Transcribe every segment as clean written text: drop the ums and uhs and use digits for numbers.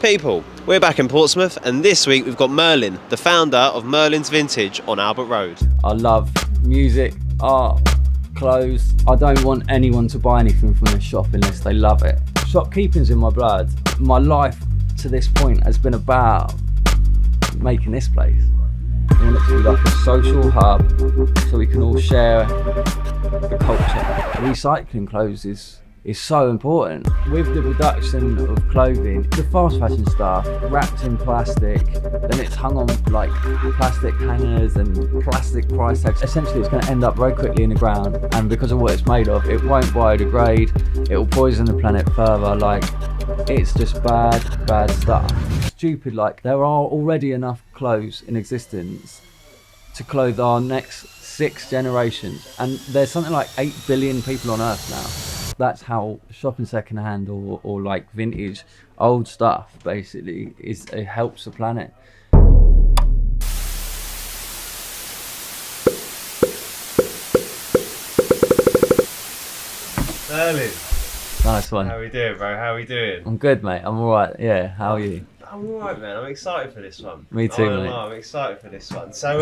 People, we're back in Portsmouth, and this week we've got Merlin, the founder of Merlin's Vintage on Albert Road. I love music, art, clothes. I don't want anyone to buy anything from this shop unless they love it. Shopkeeping's in my blood. My life to this point has been about making this place. I want it to be like a social hub so we can all share the culture. Recycling clothes is so important. With the reduction of clothing, the fast fashion stuff wrapped in plastic, then it's hung on like plastic hangers and plastic price tags. Essentially it's going to end up very quickly in the ground, and because of what it's made of, it won't biodegrade, it will poison the planet further. Like, it's just bad stuff. Stupid, like there are already enough clothes in existence to clothe our next 6 generations, and there's something like 8 billion people on earth now. That's how shopping secondhand or like vintage old stuff basically it helps the planet. Merlin. Nice one. How are we doing, bro? How are we doing? I'm good, mate. I'm alright. Yeah, how are you? I'm alright, man. I'm excited for this one. Me too, mate. I'm excited for this one. So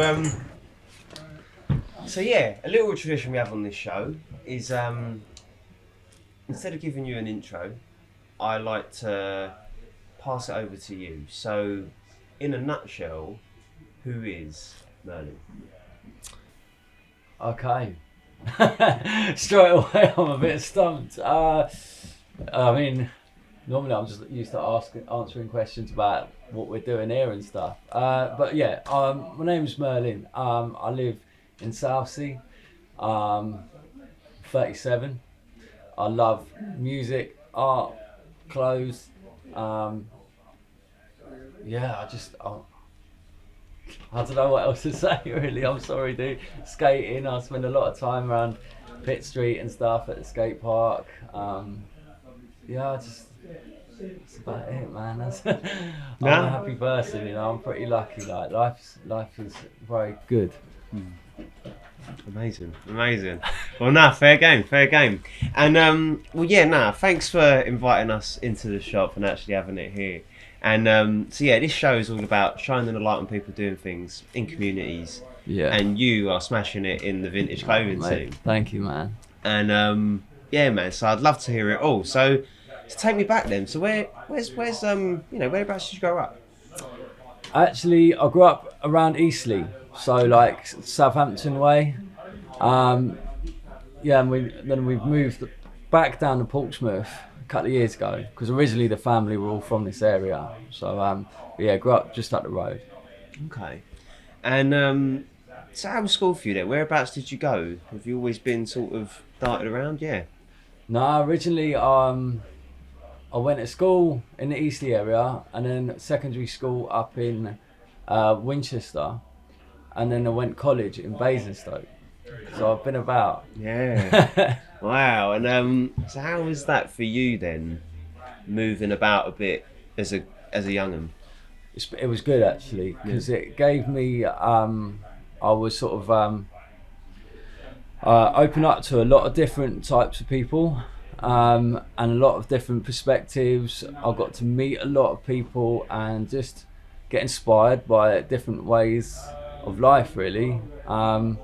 yeah, a little tradition we have on this show is instead of giving you an intro, I like to pass it over to you. So, in a nutshell, who is Merlin? Okay. Straight away, I'm a bit stumped. I mean, normally I'm just used to answering questions about what we're doing here and stuff. But yeah, my name's Merlin. I live in Southsea. 37. I love music, art, clothes. I don't know what else to say really. I'm sorry, dude. Skating. I spend a lot of time around Pitt Street and stuff at the skate park. That's about it, man. I'm a happy person, you know. I'm pretty lucky. Like life is very good. Amazing. Well, fair game. And thanks for inviting us into the shop and actually having it here. And this show is all about shining the light on people doing things in communities. Yeah. And you are smashing it in the vintage clothing scene. Thank you, man. And man. So I'd love to hear it all. So to take me back then. So whereabouts did you grow up? Actually, I grew up around Eastleigh, so like Southampton way. And we've moved back down to Portsmouth a couple of years ago because originally the family were all from this area. So grew up just up the road. Okay. And so how was school for you then? Whereabouts did you go? Have you always been sort of darted around? Yeah. No, originally I went to school in the Eastleigh area, and then secondary school up in Winchester, and then I went college in Basingstoke. So I've been about. Yeah. Wow. And so how was that for you then, moving about a bit as a young'un? It was good actually, because it gave me. I was sort of open up to a lot of different types of people. And a lot of different perspectives. I got to meet a lot of people and just get inspired by different ways of life really. One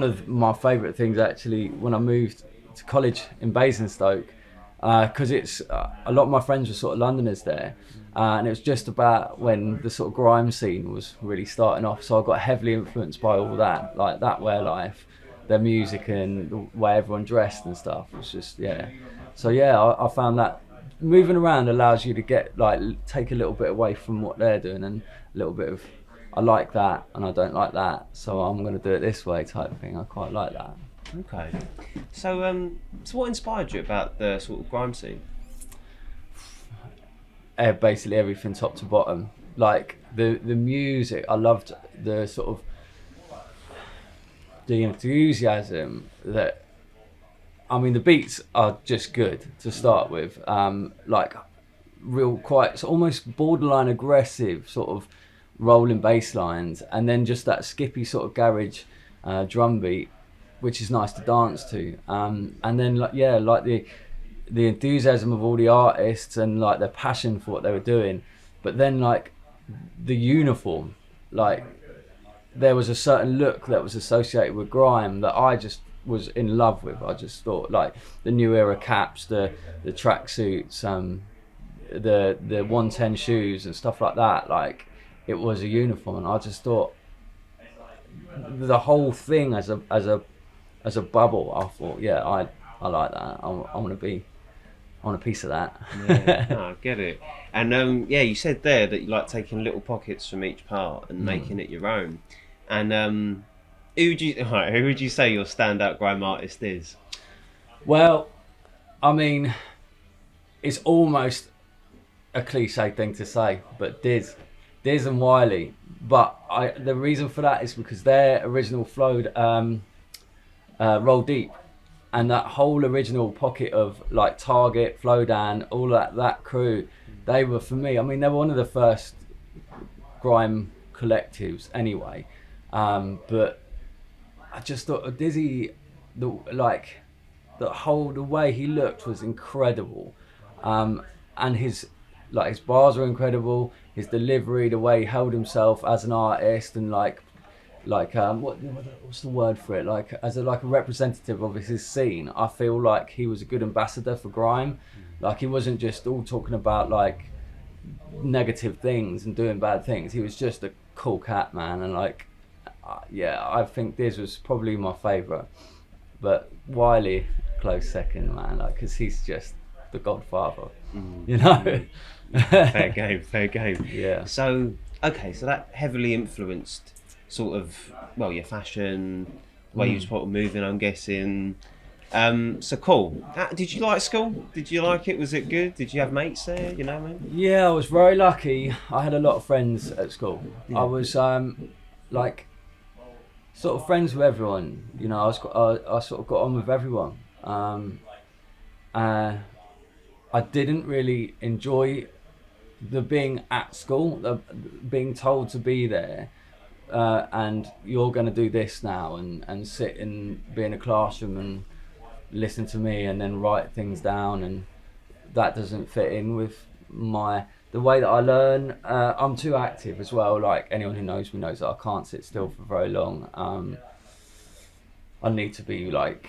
of my favourite things actually when I moved to college in Basingstoke, because it's a lot of my friends were sort of Londoners there, and it was just about when the sort of grime scene was really starting off, so I got heavily influenced by all that, like that way of life, their music and the way everyone dressed and stuff. It's just so I found that moving around allows you to get take a little bit away from what they're doing, and a little bit of I like that and I don't like that, so I'm going to do it this way type thing. I quite like that. Okay. So what inspired you about the sort of grime scene? Basically everything top to bottom, like the music. I loved the sort of the enthusiasm that, I mean, the beats are just good to start with, like real quite almost borderline aggressive sort of rolling bass lines, and then just that skippy sort of garage drum beat, which is nice to dance to, and then like the the enthusiasm of all the artists and like their passion for what they were doing, but then like the uniform, like there was a certain look that was associated with grime that I just was in love with. I just thought like the new era caps, the tracksuits, the 110 shoes and stuff like that. Like it was a uniform, and I just thought the whole thing as a bubble. I thought, yeah, I like that. I want a piece of that. Yeah, no, I get it. And yeah, you said there that you like taking little pockets from each part and making it your own. And who would you say your standout grime artist is? Well, I mean, it's almost a cliche thing to say, but Diz and Wiley. But the reason for that is because their original flowed Roll Deep, and that whole original pocket of like Target, Flowdan, all that crew, they were, for me, I mean, they were one of the first grime collectives anyway. But I just thought of Dizzy, the way he looked was incredible, and his bars were incredible. His delivery, the way he held himself as an artist, and what's the word for it? Like as a representative of his scene, I feel like he was a good ambassador for grime. Like he wasn't just all talking about like negative things and doing bad things. He was just a cool cat, man, and like. Yeah, I think Diz was probably my favourite, but Wiley close second, man, like because he's just the godfather, you know. Fair game. Yeah. So okay, so that heavily influenced sort of your fashion, the way you was sort of moving, I'm guessing. So cool. Did you like school? Did you like it? Was it good? Did you have mates there? You know what I mean? Yeah, I was very lucky. I had a lot of friends at school. Yeah. I was like. Sort of friends with everyone, you know. I sort of got on with everyone. I didn't really enjoy the being at school, the being told to be there, and you're going to do this now, and sit and be in a classroom and listen to me and then write things down, and that doesn't fit in with the way that I learn. I'm too active as well. Like anyone who knows me knows that I can't sit still for very long. I need to be like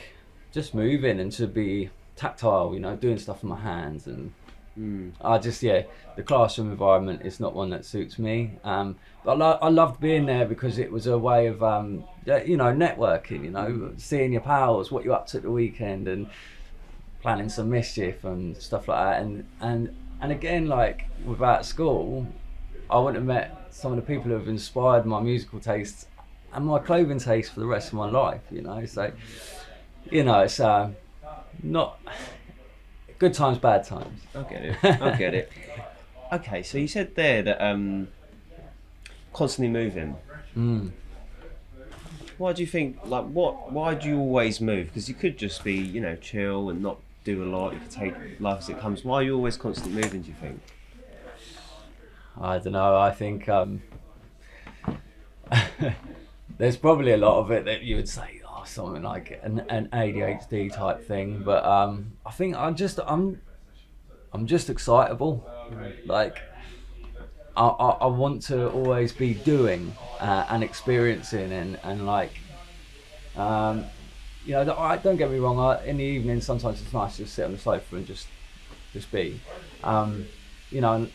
just moving and to be tactile, you know, doing stuff with my hands. And the classroom environment is not one that suits me. But I loved being there because it was a way of, networking, you know, seeing your pals, what you're up to at the weekend, and planning some mischief and stuff like that. And again, like without school, I wouldn't have met some of the people who have inspired my musical tastes and my clothing taste for the rest of my life, you know. So, you know, it's not good times, bad times. I get it. Okay, so you said there that constantly moving. Why do you think, like, why do you always move? Because you could just be, you know, chill and not do a lot. You could take life as it comes. Why are you always constantly moving, do you think? I don't know. I think there's probably a lot of it that you would say, something like an ADHD type thing. But I think I'm just excitable. Like I want to always be doing and experiencing and like. You know, don't get me wrong. In the evening, sometimes it's nice to just sit on the sofa and just be. You know,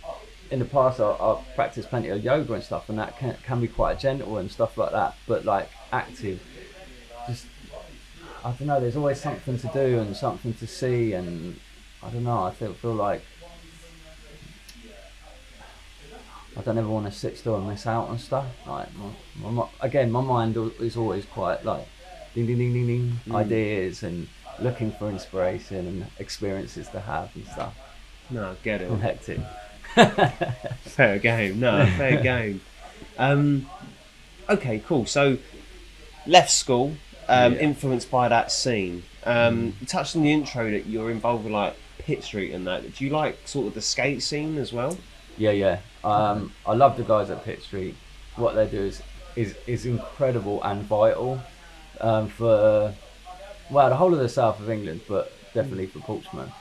in the past, I've practiced plenty of yoga and stuff, and that can be quite gentle and stuff like that. But like active, just I don't know. There's always something to do and something to see, and I don't know. I feel like I don't ever want to sit still and miss out on stuff. Like my mind is always quite like. Ding, ding, ding, ding, ding, ideas and looking for inspiration and experiences to have and stuff. No, I get it. I'm hectic. Fair game. Okay, cool. So, left school, influenced by that scene. You touched on the intro that you're involved with like Pitt Street and that. Do you like sort of the skate scene as well? Yeah. I love the guys at Pitt Street. What they do is incredible and vital. For the whole of the south of England, but definitely for Portsmouth.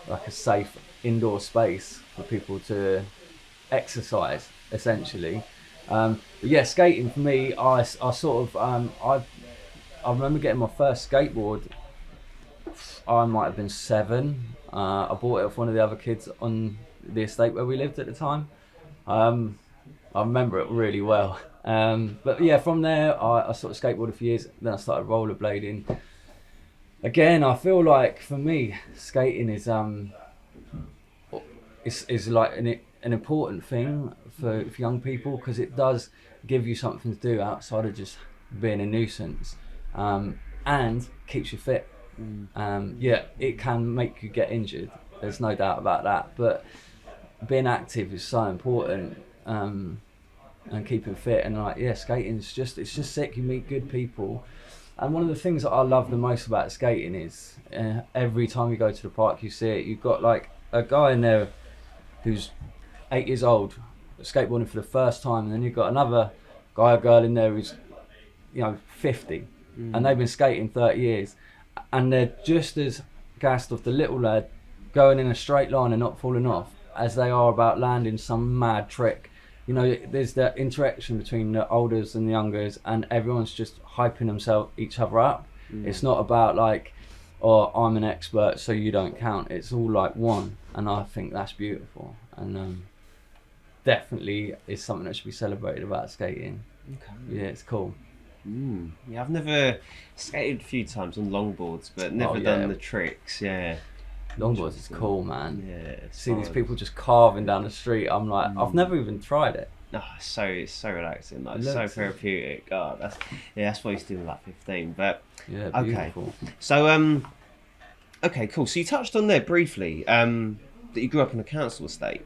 like a safe indoor space for people to exercise, essentially. But yeah, skating for me, I sort of I remember getting my first skateboard. I might have been 7. I bought it off one of the other kids on the estate where we lived at the time. I remember it really well. But yeah, from there I sort of skateboarded for years. Then I started rollerblading. Again, I feel like for me, skating is like an important thing for young people, because it does give you something to do outside of just being a nuisance, and keeps you fit. Yeah, it can make you get injured. There's no doubt about that. But being active is so important, and keeping fit. And like, yeah, skating's it's just sick. You meet good people. And one of the things that I love the most about skating is every time you go to the park, you see it. You've got like a guy in there who's 8 years old, skateboarding for the first time, and then you've got another guy or girl in there who's, 50, and they've been skating 30 years, and they're just as gassed off the little lad going in a straight line and not falling off as they are about landing some mad trick. There's that interaction between the olders and the youngers, and everyone's just hyping each other up. It's not about like, oh, I'm an expert, so you don't count. It's all like one, and I think that's beautiful, and definitely is something that should be celebrated about skating. Okay. Yeah, it's cool. Yeah, I've never skated a few times on longboards, but never done the tricks. Yeah. Longboards is cool, man. Yeah. See these people just carving down the street. I'm like, I've never even tried it. Oh, it's so relaxing, like so therapeutic. God, that's what I used to do when I was like 15. But yeah, beautiful. Okay. So okay, cool. So you touched on there briefly that you grew up in a council estate.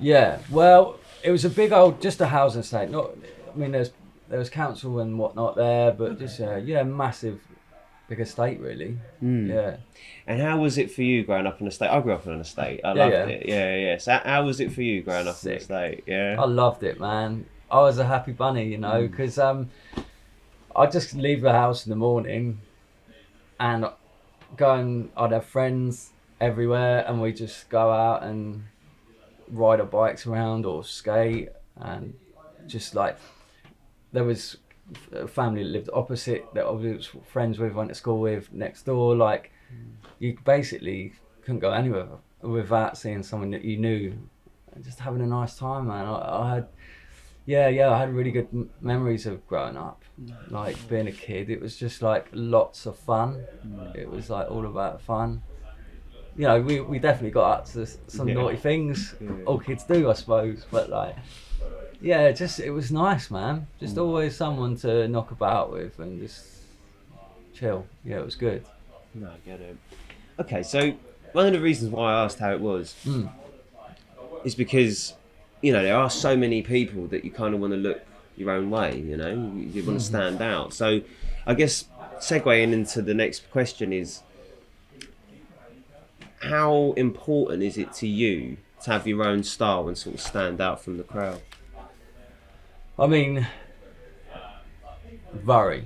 Yeah, well, it was a big old, just a housing estate. There was council and whatnot there, but just massive, big estate really. Yeah. And how was it for you growing up in an estate? I grew up in an estate. I loved it. Yeah. So how was it for you growing up in an estate? Yeah. I loved it, man. I was a happy bunny, because I'd just leave the house in the morning and I'd have friends everywhere, and we'd just go out and ride our bikes around or skate, and just like, there was a family that lived opposite that I was friends with, went to school with next door. Like, you basically couldn't go anywhere without seeing someone that you knew and just having a nice time, man. I had really good memories of growing up, like being a kid. It was just like lots of fun. It was like all about fun. We definitely got up to some naughty things. All kids do, I suppose, but like, yeah, it was nice, man. Just always someone to knock about with and just chill. Yeah, it was good. No, I get it. Okay, so one of the reasons why I asked how it was is because, there are so many people that you kind of want to look your own way, you want to stand out. So I guess segueing into the next question is, how important is it to you to have your own style and sort of stand out from the crowd? I mean, very.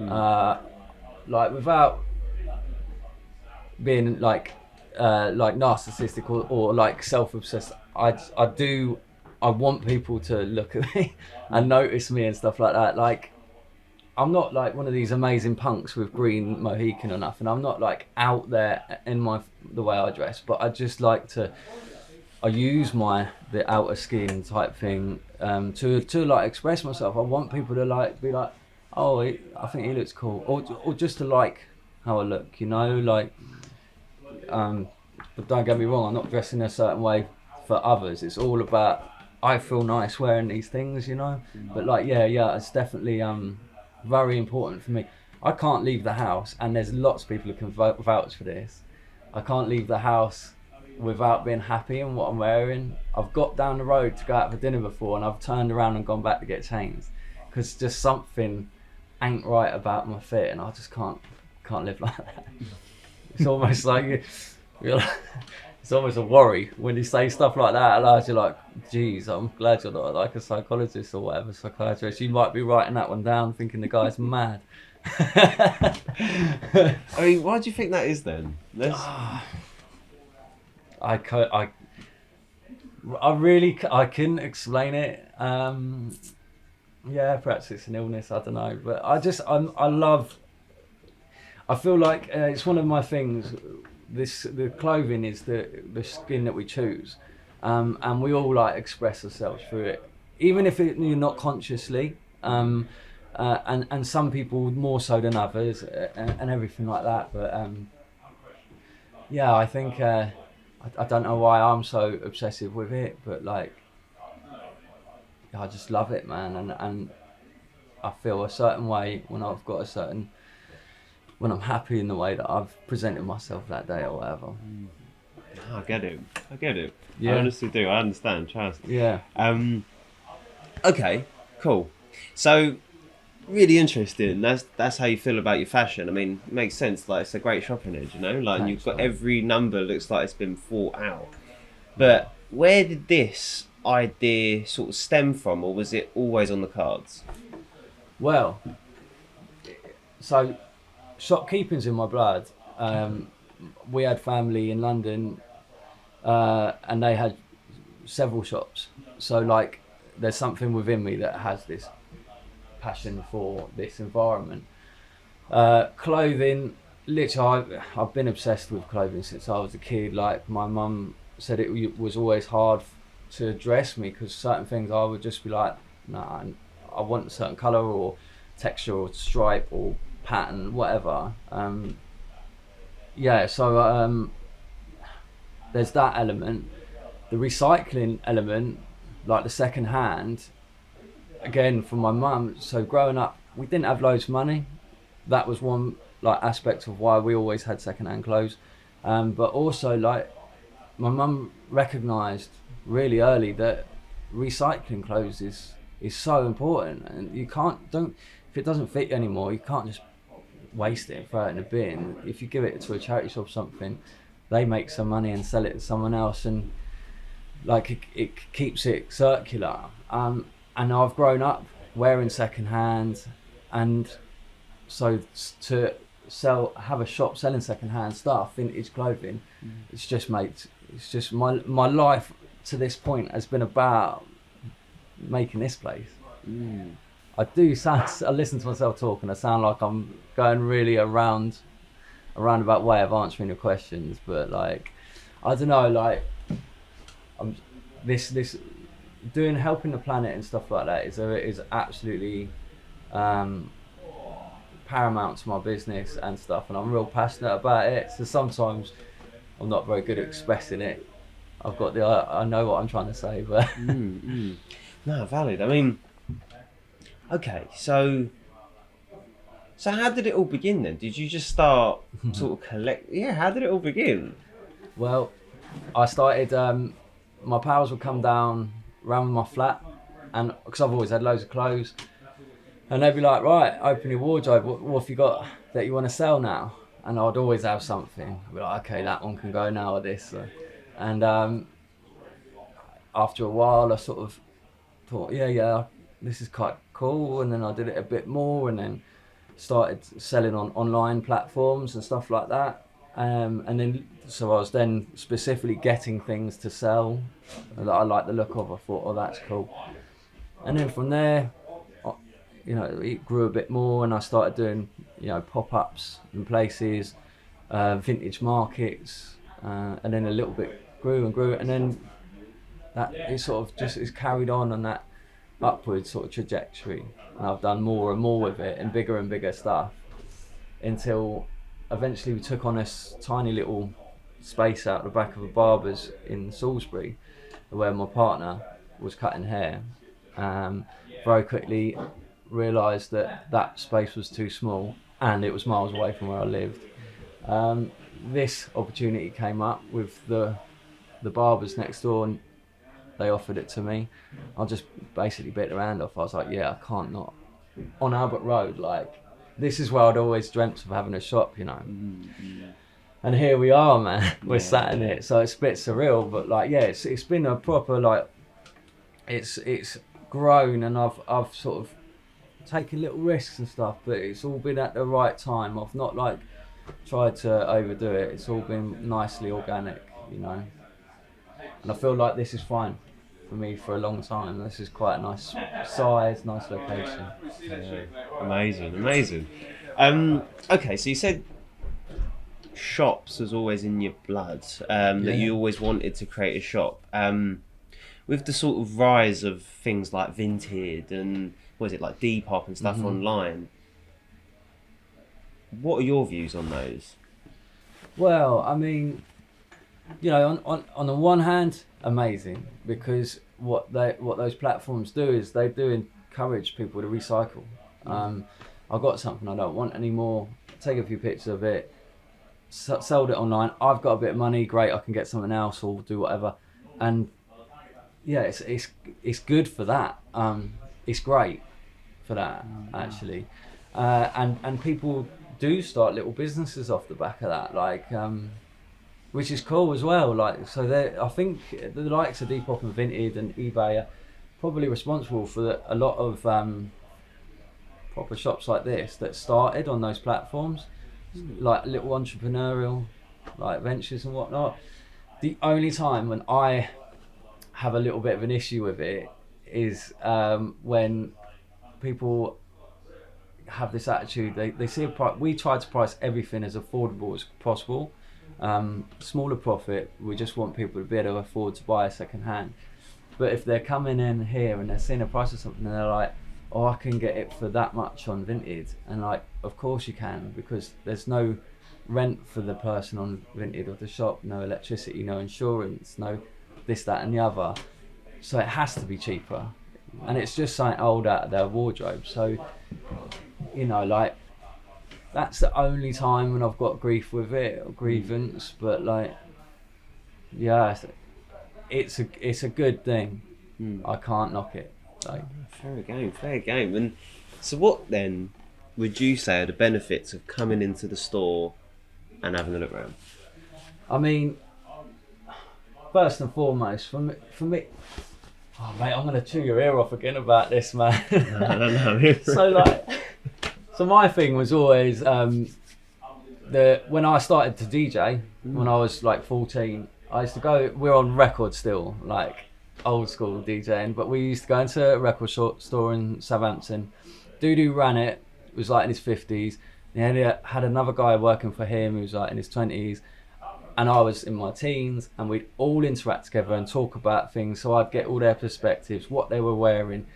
Like, without being like narcissistic or like self-obsessed, I want people to look at me and notice me and stuff like that. Like, I'm not like one of these amazing punks with green Mohican or nothing. I'm not like out there in the way I dress, but I just like I use the outer skin type thing to like express myself. I want people to like be like, oh, I think he looks cool, or just to like how I look, like. But don't get me wrong, I'm not dressing a certain way for others. It's all about, I feel nice wearing these things, But like, yeah, it's definitely very important for me. I can't leave the house, and there's lots of people who can vouch for this. I can't leave the house without being happy in what I'm wearing. I've got down the road to go out for dinner before, and I've turned around and gone back to get changed because just something ain't right about my fit, and I just can't live like that. It's almost like it's almost a worry when you say stuff like that aloud. You're like, geez, I'm glad you're not like a psychologist or whatever, psychiatrist. You might be writing that one down thinking the guy's mad. I mean, why do you think that is then? I couldn't explain it. Yeah, perhaps it's an illness. I don't know, but I love. I feel like it's one of my things. The clothing is the skin that we choose, and we all like express ourselves through it, even if you're not consciously. And some people more so than others, and everything like that. But yeah, I think I don't know why I'm so obsessive with it, but like I just love it, man, and I feel a certain way when I'm happy in the way that I've presented myself that day or whatever. I get it. Yeah. I honestly do. I understand. Trust. Yeah. Okay. Cool. So, really interesting. That's how you feel about your fashion. I mean, it makes sense. Like, it's a great shopping edge, you know. Like, and you've got every number looks like it's been thought out. But where did this idea sort of stem from, or was it always on the cards? Well, so shopkeeping's in my blood. We had family in London, and they had several shops. So like, there's something within me that has this passion for this environment. Clothing, literally, I've been obsessed with clothing since I was a kid. Like, my mum said it was always hard to dress me because certain things I would just be like, nah, I want a certain colour or texture or stripe or pattern, whatever. Yeah, so there's that element. The recycling element, like the second hand, again from my mum. So growing up, we didn't have loads of money. That was one like aspect of why we always had second hand clothes. But also, like, my mum recognised really early that recycling clothes is so important, and if it doesn't fit you anymore, you can't just waste it and throw it in a bin. If you give it to a charity shop or something, they make some money and sell it to someone else, and like it keeps it circular. And I've grown up wearing second hand, and so to have a shop selling second hand stuff, vintage clothing, it's just my life to this point has been about making this place. I listen to myself talk and I sound like I'm going really a roundabout way of answering your questions, but like, I don't know, like, I'm this helping the planet and stuff like that is absolutely paramount to my business and stuff, and I'm real passionate about it. So sometimes I'm not very good at expressing it. I know what I'm trying to say, but No, valid. I mean, okay, so how did it all begin then? Did you just start sort of how did it all begin? Well, I started, my pals would come down round my flat, and because I've always had loads of clothes, and they'd be like, right, open your wardrobe, what have you got that you want to sell now? And I'd always have something. I'd be like, okay, that one can go now, or this. And after a while, I sort of thought, yeah, this is quite cool. And then I did it a bit more, and then started selling on online platforms and stuff like that. And then, so I was then specifically getting things to sell that I like the look of. I thought, oh, that's cool. And then from there, it grew a bit more, and I started doing, pop-ups in places, vintage markets, and then a little bit grew, and then that it sort of just is carried on that upward sort of trajectory, and I've done more and more with it and bigger stuff until eventually we took on this tiny little space out the back of a barber's in Salisbury where my partner was cutting hair. Very quickly realised that space was too small and it was miles away from where I lived. This opportunity came up with the barbers next door, and they offered it to me. I just basically bit their hand off. I was like, yeah, I can't not. On Albert Road, like, this is where I'd always dreamt of having a shop, And here we are, man. We're sat in it. So it's a bit surreal, but like, yeah, it's been a proper, like, it's grown, and I've sort of taken little risks and stuff, but it's all been at the right time. I've not like tried to overdo it. It's all been nicely organic, and I feel like this is fine for me for a long time. This is quite a nice size, nice location. Yeah. Amazing. Okay, so you said shops was always in your blood, that you always wanted to create a shop. With the sort of rise of things like Vinted and what is it, like Depop and stuff online, what are your views on those? Well, I mean, you know, on the one hand, amazing, because what those platforms do is they do encourage people to recycle. I've got something I don't want anymore. Take a few pictures of it, sold it online. I've got a bit of money, great. I can get something else or do whatever, and yeah, it's good for that. It's great for that actually, and people do start little businesses off the back of that, like. Which is cool as well. Like, so I think the likes of Depop and Vinted and eBay are probably responsible for a lot of proper shops like this that started on those platforms, like little entrepreneurial, like ventures and whatnot. The only time when I have a little bit of an issue with it is when people have this attitude. They see a price. We try to price everything as affordable as possible. Smaller profit, we just want people to be able to afford to buy a second hand. But if they're coming in here and they're seeing a price of something and they're like, oh, I can get it for that much on Vinted, and like, of course you can, because there's no rent for the person on Vinted or the shop, no electricity, no insurance, no this, that and the other, so it has to be cheaper, and it's just something old out of their wardrobe. So, you know, like, that's the only time when I've got grief with it, or grievance. But like, yeah, it's a good thing. I can't knock it. Like, fair game. And so, what then would you say are the benefits of coming into the store and having a look around? I mean, first and foremost, for me. Oh mate, I'm gonna chew your ear off again about this, man. I don't know. So my thing was always when I started to DJ when I was like 14, I used to go. We're on record still, like old school DJing, but we used to go into a record store in Southampton. Doodoo ran it. It was like in his 50s. He had another guy working for him who was like in his 20s, and I was in my teens, and we'd all interact together and talk about things. So I'd get all their perspectives, what they were wearing,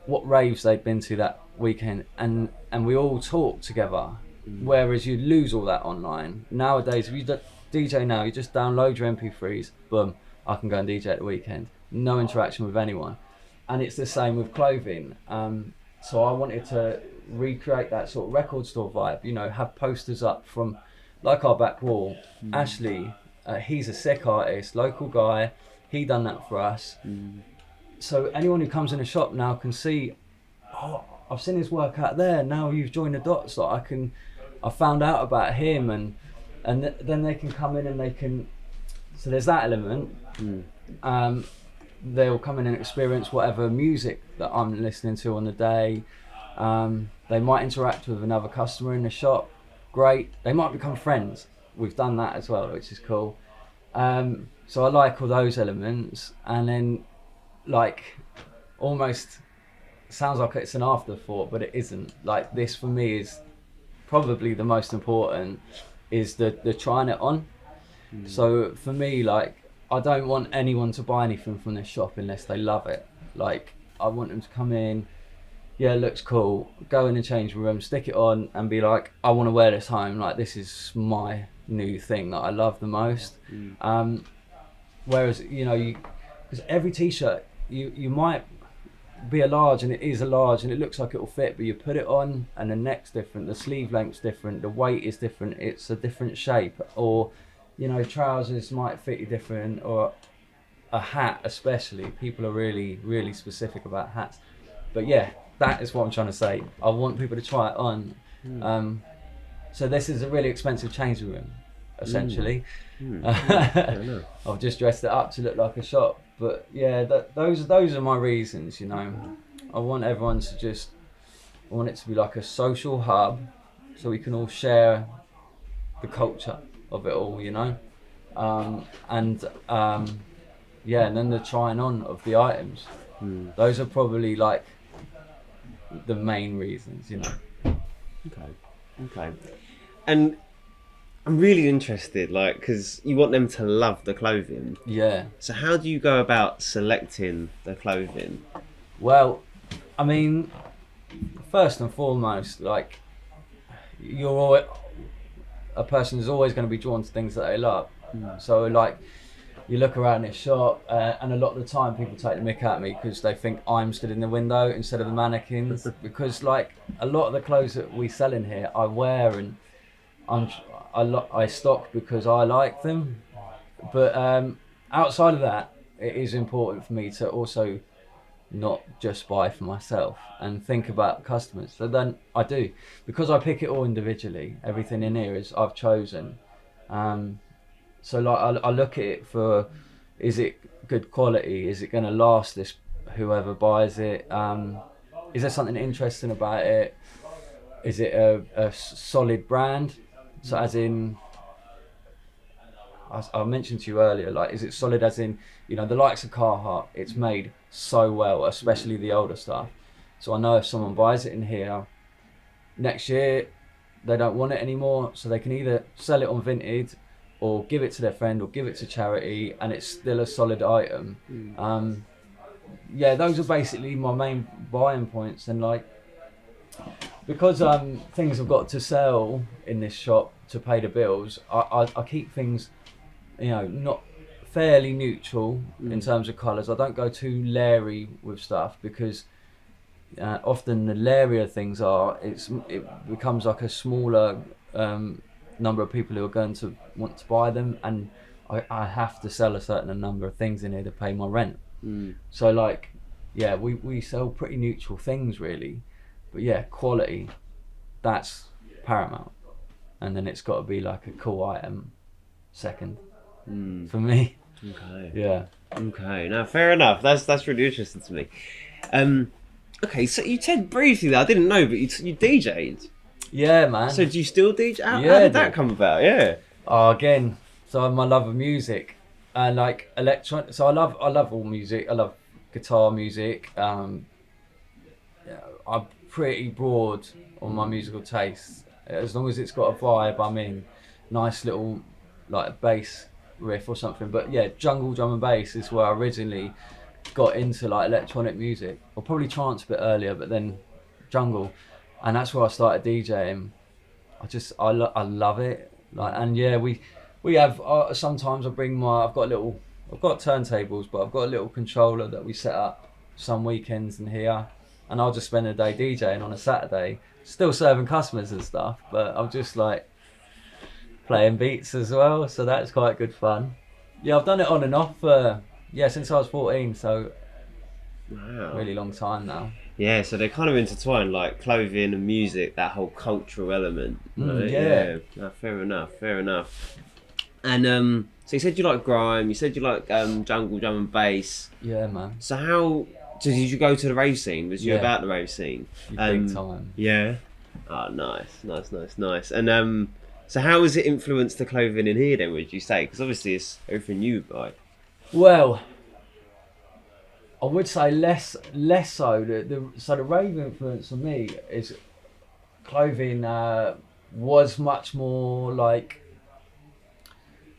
what raves they'd been to that weekend, and we all talk together. Whereas you lose all that online nowadays. If you DJ now, you just download your MP3s, boom, I can go and DJ at the weekend, no interaction with anyone. And it's the same with clothing. So I wanted to recreate that sort of record store vibe, you know, have posters up from like our back wall. Ashley, he's a sick artist, local guy, he done that for us. So anyone who comes in a shop now can see, oh, I've seen his work out there. Now you've joined the dots. Like I found out about him, and then they can come in and they can. So there's that element. They'll come in and experience whatever music that I'm listening to on the day. They might interact with another customer in the shop. Great. They might become friends. We've done that as well, which is cool. So I like all those elements, and then like almost. Sounds like it's an afterthought, but it isn't. Like, this for me is probably the most important, is the trying it on. So for me, like, I don't want anyone to buy anything from this shop unless they love it. Like, I want them to come in, yeah, it looks cool, go in the changing room, stick it on and be like, I want to wear this home. Like, this is my new thing that I love the most. Whereas, you know, because every t-shirt, you might be a large, and it is a large and it looks like it will fit, but you put it on and the neck's different, the sleeve length's different, the weight is different, it's a different shape, or, you know, trousers might fit you different, or a hat especially. People are really specific about hats. But yeah, that is what I'm trying to say. I want people to try it on. So this is a really expensive changing room, essentially. I've just dressed it up to look like a shop. But yeah, those are my reasons, you know. I want everyone to I want it to be like a social hub, so we can all share the culture of it all, you know. yeah, and then the trying on of the items. Those are probably like the main reasons, you know. Okay. And I'm really interested, like, because you want them to love the clothing. Yeah. So how do you go about selecting the clothing? Well, I mean, first and foremost, like, a person is always going to be drawn to things that they love. So, like, you look around this shop, and a lot of the time people take the mick at me because they think I'm stood in the window instead of the mannequins. Because, like, a lot of the clothes that we sell in here, I wear and I stock because I like them. But outside of that, it is important for me to also not just buy for myself and think about customers. So then I do, because I pick it all individually. Everything in here is I've chosen. So like I look at it for, is it good quality? Is it going to last this whoever buys it? Is there something interesting about it? Is it a solid brand? So as in, I mentioned to you earlier, like, is it solid as in, you know, the likes of Carhartt, it's made so well, especially the older stuff. So I know if someone buys it in here, next year they don't want it anymore, so they can either sell it on Vinted or give it to their friend or give it to charity, and it's still a solid item. Yeah, those are basically my main buying points. And like, because things have got to sell in this shop to pay the bills, I keep things, you know, not fairly neutral in terms of colours. I don't go too leery with stuff, because often the leerier things are, it becomes like a smaller number of people who are going to want to buy them, and I have to sell a certain number of things in here to pay my rent. So like, yeah, we sell pretty neutral things really, but yeah, quality, that's paramount, and then it's got to be like a cool item second for me. Okay. Yeah. Okay. Now, fair enough. That's really interesting to me. Okay, so you said briefly that I didn't know, but you DJ'd. Yeah, man. So do you still DJ? How Yeah, did that dude. come about? Yeah. Oh, again, so my love of music and like electronic. So I love all music. I love guitar music. Yeah, I'm pretty broad on my musical taste. As long as it's got a vibe, I'm in. Nice little like bass riff or something. But yeah, jungle drum and bass is where I originally got into like electronic music, or probably trance a bit earlier, but then jungle, and that's where I started DJing. I love it. Like, and yeah, we have sometimes I've got turntables, but I've got a little controller that we set up some weekends in here, and I'll just spend a day DJing on a Saturday, still serving customers and stuff, but I'm just like playing beats as well, so that's quite good fun. Yeah, I've done it on and off since I was 14, so Wow. really long time now. Yeah, so they're kind of intertwined, like clothing and music, that whole cultural element. Right? Yeah. No, fair enough. And so you said you like grime, you said you like jungle drum and bass. Yeah, man. So did you go to the rave scene? Was you Yeah. about the rave scene? Big time. Yeah. Oh, nice. And so how has it influenced the clothing in here then, would you say? Because obviously it's everything you buy. Well, I would say less so. So the rave influence for me is clothing was much more like,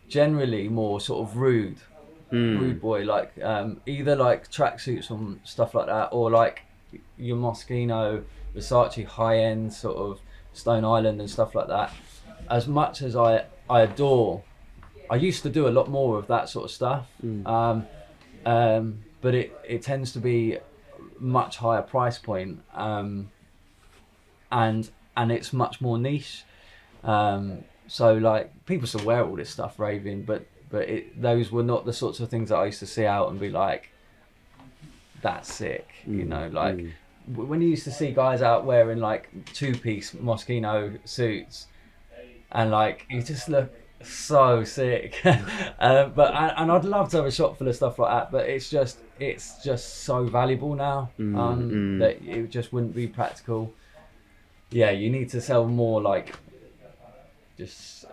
generally more sort of rude boy, like either like tracksuits and stuff like that, or like your Moschino, Versace high end sort of Stone Island and stuff like that. As much as I adore, I used to do a lot more of that sort of stuff. But it tends to be much higher price point, and it's much more niche. So like, people still wear all this stuff raving, but those were not the sorts of things that I used to see out and be like, that's sick, you know, like when you used to see guys out wearing like 2-piece Moschino suits, and like, you just look so sick. But I'd love to have a shop full of stuff like that, but it's just so valuable now that it just wouldn't be practical. Yeah, you need to sell more like just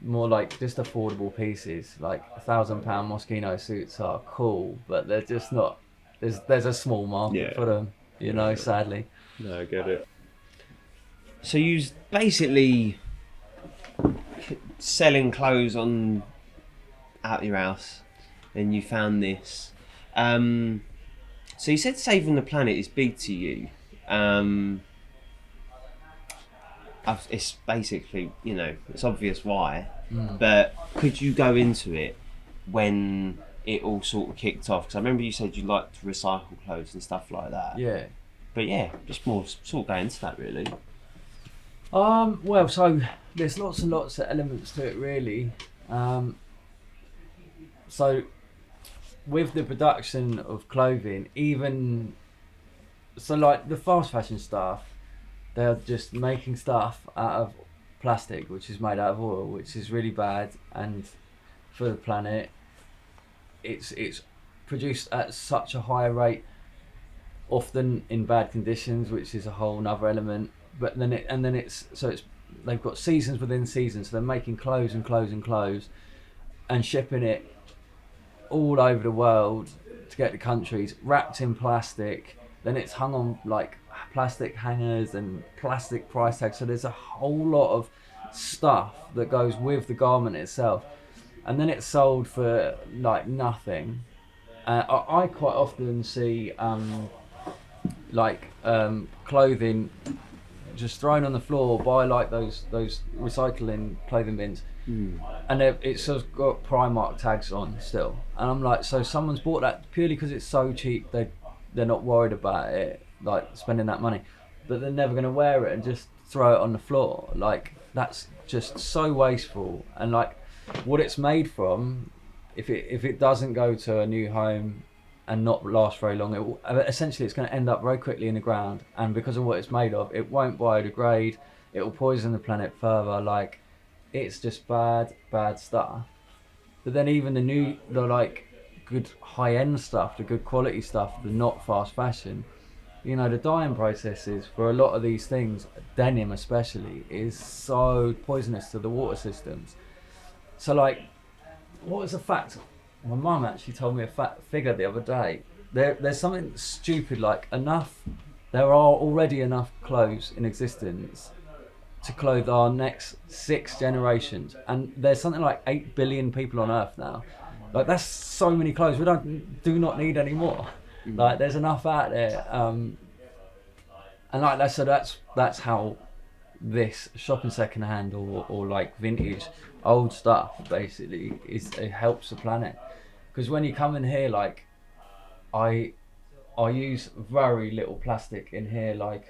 more like just affordable pieces. Like £1,000 Moschino suits are cool, but they're just not. There's a small market for them, you know. Sadly. No, I get it. So you was basically selling clothes on out your house, and you found this. So you said saving the planet is big to you. It's basically, you know, it's obvious why, but could you go into it when it all sort of kicked off? Because I remember you said you liked to recycle clothes and stuff like that. Yeah. But yeah, just more sort of go into that really. Well, so there's lots and lots of elements to it, really. So with the production of clothing, even so, like the fast fashion stuff, they're just making stuff out of plastic, which is made out of oil, which is really bad, and for the planet, it's produced at such a high rate, often in bad conditions, which is a whole nother element. But then they've got seasons within seasons, so they're making clothes and clothes and clothes, and shipping it all over the world to get to countries, wrapped in plastic. Then it's hung on like plastic hangers and plastic price tags. So there's a whole lot of stuff that goes with the garment itself, and then it's sold for like nothing. I quite often see clothing just thrown on the floor by like those recycling clothing bins, and it's got Primark tags on still, and I'm like, so someone's bought that purely because it's so cheap. They're not worried about it, like spending that money, but they're never going to wear it and just throw it on the floor. Like, that's just so wasteful. And like what it's made from, if it doesn't go to a new home and not last very long, essentially it's going to end up very quickly in the ground, and because of what it's made of, it won't biodegrade, it will poison the planet further. Like, it's just bad stuff. But then even the like good high-end stuff, the good quality stuff, the not fast fashion, you know, the dyeing processes for a lot of these things, denim especially, is so poisonous to the water systems. So like, what was a fact? My mum actually told me a figure the other day. There's something stupid like there are already enough clothes in existence to clothe our next 6 generations, and there's something like 8 billion people on Earth now. Like, that's so many clothes. We do not need any more. Like, there's enough out there, and like that. So that's how this shopping secondhand or like vintage old stuff basically it helps the planet. Because when you come in here, like I use very little plastic in here, like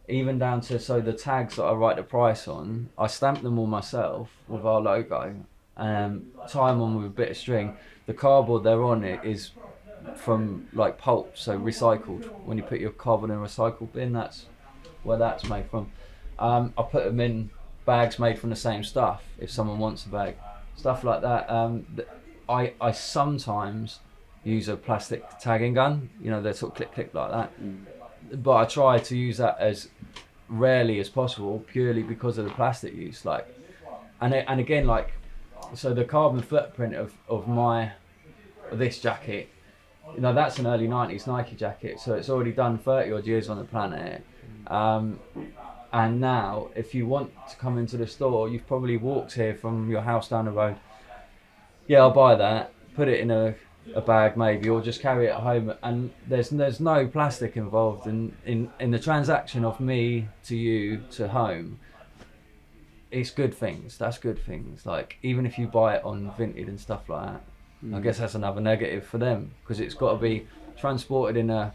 even down to, so the tags that I write the price on, I stamp them all myself with our logo, tie them on with a bit of string. The cardboard they're on it is from like pulp, so recycled. When you put your cardboard in a recycle bin, that's where that's made from. I put them in bags made from the same stuff if someone wants a bag, stuff like that. I sometimes use a plastic tagging gun, you know, they're sort of click like that, but I try to use that as rarely as possible, purely because of the plastic use. Like, and again, like, so the carbon footprint of this jacket, you know, that's an early 90s Nike jacket, so it's already done 30 odd years on the planet. And now, if you want to come into the store, you've probably walked here from your house down the road. Yeah, I'll buy that, put it in a bag maybe, or just carry it home, and there's no plastic involved in the transaction of me to you to home. It's good things. That's good things. Like, even if you buy it on Vinted and stuff like that, I guess that's another negative for them, because it's got to be transported in a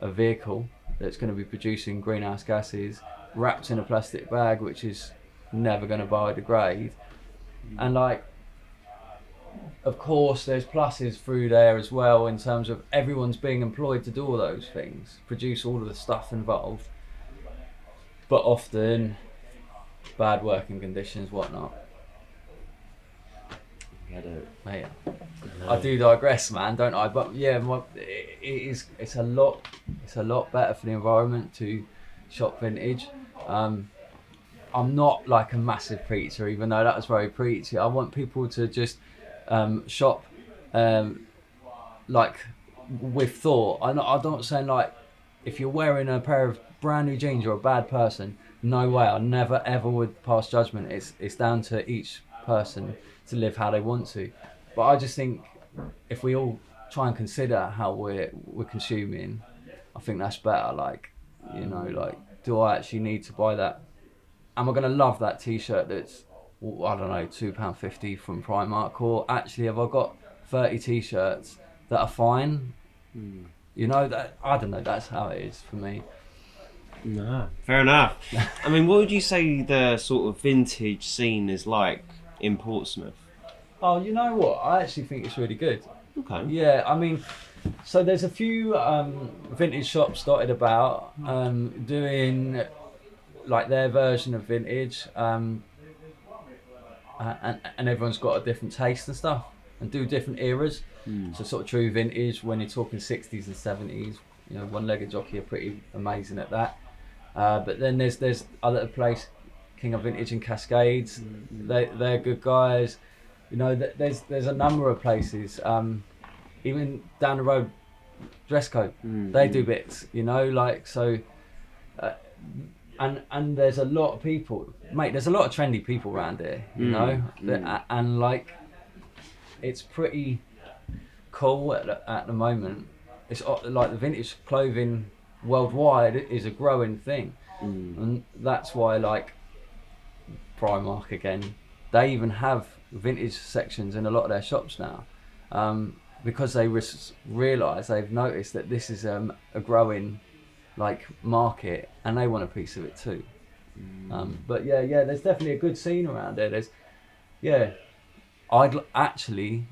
vehicle that's going to be producing greenhouse gases, wrapped in a plastic bag which is never going to biodegrade. And like, of course there's pluses through there as well, in terms of everyone's being employed to do all those things, produce all of the stuff involved, but often bad working conditions, whatnot. Mate, I do digress, man, don't I? But yeah, it's a lot better for the environment to shop vintage. I'm not like a massive preacher, even though that was very preachy. I want people to just shop like with thought. I'm not saying like if you're wearing a pair of brand new jeans, you're a bad person. No way. I never ever would pass judgment. It's down to each person to live how they want to. But I just think if we all try and consider how we're consuming, I think that's better. Like, you know, like, do I actually need to buy that? Am I going to love that T-shirt that's, I don't know, £2.50 from Primark? Or actually, have I got 30 T-shirts that are fine? You know, that I don't know. That's how it is for me. No, fair enough. I mean, what would you say the sort of vintage scene is like in Portsmouth? Oh, you know what? I actually think it's really good. Okay. Yeah, I mean, so there's a few vintage shops dotted about doing like their version of vintage, and everyone's got a different taste and stuff, and do different eras. So sort of true vintage when you're talking 60s and 70s. You know, One-Legged Jockey are pretty amazing at that. But then there's other place, King of Vintage and Cascades. They're good guys. You know, there's a number of places. Even down the road, Dress Code, they do bits. You know, like so. And there's a lot of people, mate. There's a lot of trendy people around here. You know, and like, it's pretty cool at the moment. It's like the vintage clothing worldwide is a growing thing, and that's why like Primark again, they even have vintage sections in a lot of their shops now, because they realise they've noticed that this is a growing like market, and they want a piece of it too. But yeah, there's definitely a good scene around there. I'd actually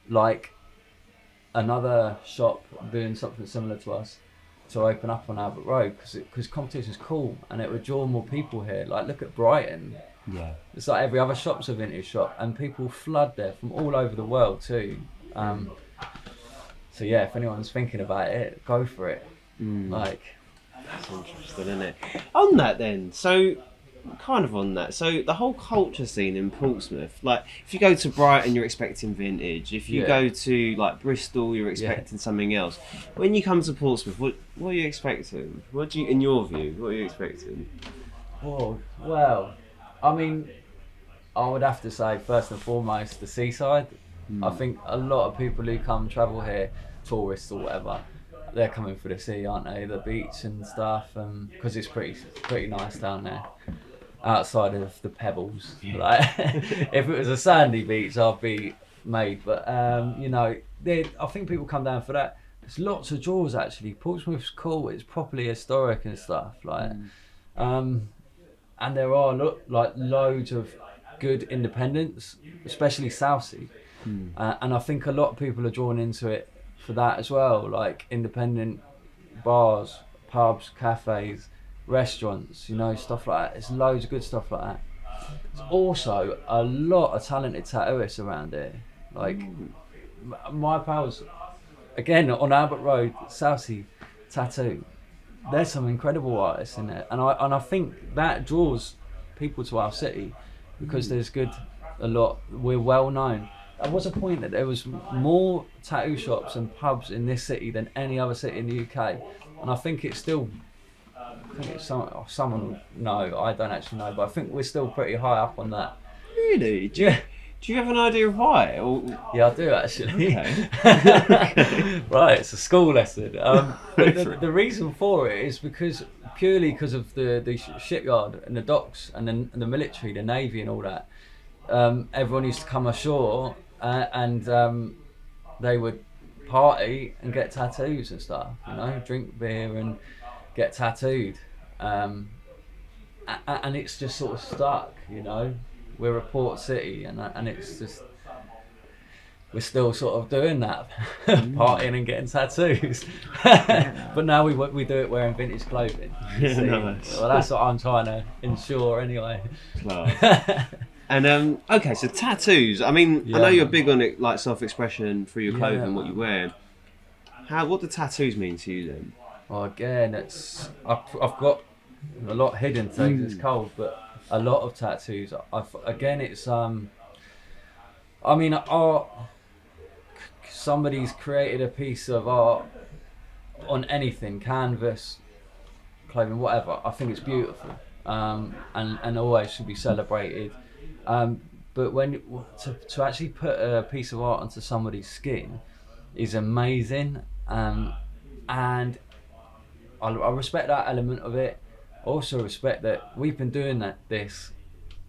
like another shop doing something similar to us to open up on Albert Road, because competition's cool and it would draw more people here. Like, look at Brighton. Yeah, it's like every other shop's a vintage shop, and people flood there from all over the world too. So yeah, if anyone's thinking about it, go for it. Like, that's interesting, isn't it? On that then, so kind of on that, so the whole culture scene in Portsmouth, like if you go to Brighton you're expecting vintage, if you go to like Bristol you're expecting something else. When you come to Portsmouth, what are you expecting? What do you, in your view, what are you expecting? Oh, well, I mean, I would have to say first and foremost the seaside. I think a lot of people who come travel here, tourists or whatever, they're coming for the sea, aren't they? The beach and stuff, because it's pretty nice down there. Outside of the pebbles, like if it was a sandy beach, I'd be made. But you know, I think people come down for that. There's lots of draws actually. Portsmouth's cool. It's properly historic and stuff. Like, and there are like loads of good independents, especially Southsea. And I think a lot of people are drawn into it for that as well. Like independent bars, pubs, cafes, restaurants, you know, stuff like that. There's loads of good stuff like that. There's also a lot of talented tattooists around here. Like my pals, again on Albert Road, Southsea Tattoo. There's some incredible artists in there, and I think that draws people to our city because there's a lot. We're well known. There was a point that there was more tattoo shops and pubs in this city than any other city in the UK, and I think it's still. I think it's someone. No, I don't actually know, but I think we're still pretty high up on that. Really? Do you have an idea of why? Or... Yeah, I do actually. Okay. Right, it's a school lesson. The reason for it is purely because of the shipyard and the docks and the military, the navy, and all that. Everyone used to come ashore and they would party and get tattoos and stuff. You know, drink beer and get tattooed, and it's just sort of stuck. You know, we're a port city, and it's just we're still sort of doing that, partying and getting tattoos. But now we do it wearing vintage clothing. Nice. Well, that's what I'm trying to ensure anyway. Class. And okay, so tattoos. I mean, I know you're big on it, like self-expression through your clothing, what you wear. What do tattoos mean to you then? Well, again, I've got a lot hidden things. It's cold, but a lot of tattoos. Again, it's I mean, art. Somebody's created a piece of art on anything, canvas, clothing, whatever. I think it's beautiful, and always should be celebrated. But when to actually put a piece of art onto somebody's skin is amazing, and I respect that element of it. I also respect that we've been doing this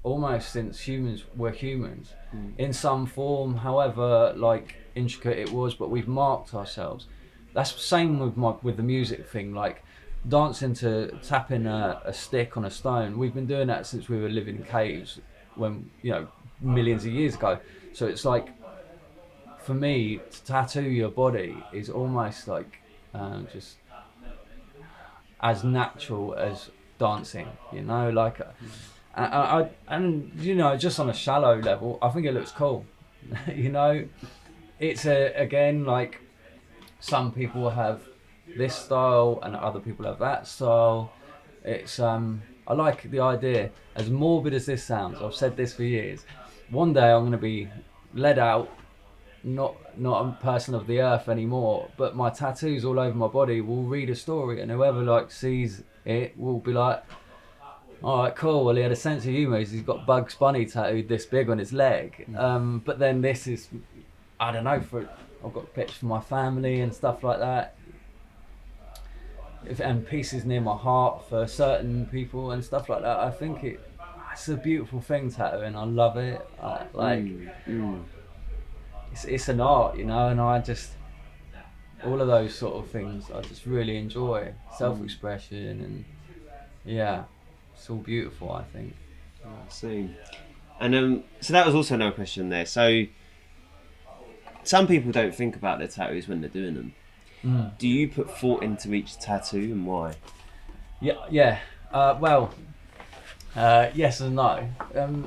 almost since humans were humans, in some form, however like intricate it was, but we've marked ourselves. That's the same with the music thing, like dancing to tapping a stick on a stone. We've been doing that since we were living in caves, when millions of years ago. So it's like, for me, to tattoo your body is almost like just as natural as dancing, like and just on a shallow level, I think it looks cool. It's again, like, some people have this style and other people have that style. It's I like the idea, as morbid as this sounds, I've said this for years, one day I'm going to be led out, not a person of the earth anymore, but my tattoos all over my body will read a story, and whoever sees it will be like, all right, cool, well, he had a sense of humour, he's got Bugs Bunny tattooed this big on his leg. But then this is, I don't know, I've got pictures for my family and stuff like that, and pieces near my heart for certain people and stuff like that. I think it's a beautiful thing, tattooing. I love it. It's an art, and I just, all of those sort of things I just really enjoy. Self-expression, and yeah, it's all beautiful, I think. I see. And so that was also another question there. So some people don't think about their tattoos when they're doing them. Do you put thought into each tattoo, and why? Yeah. Yes and no.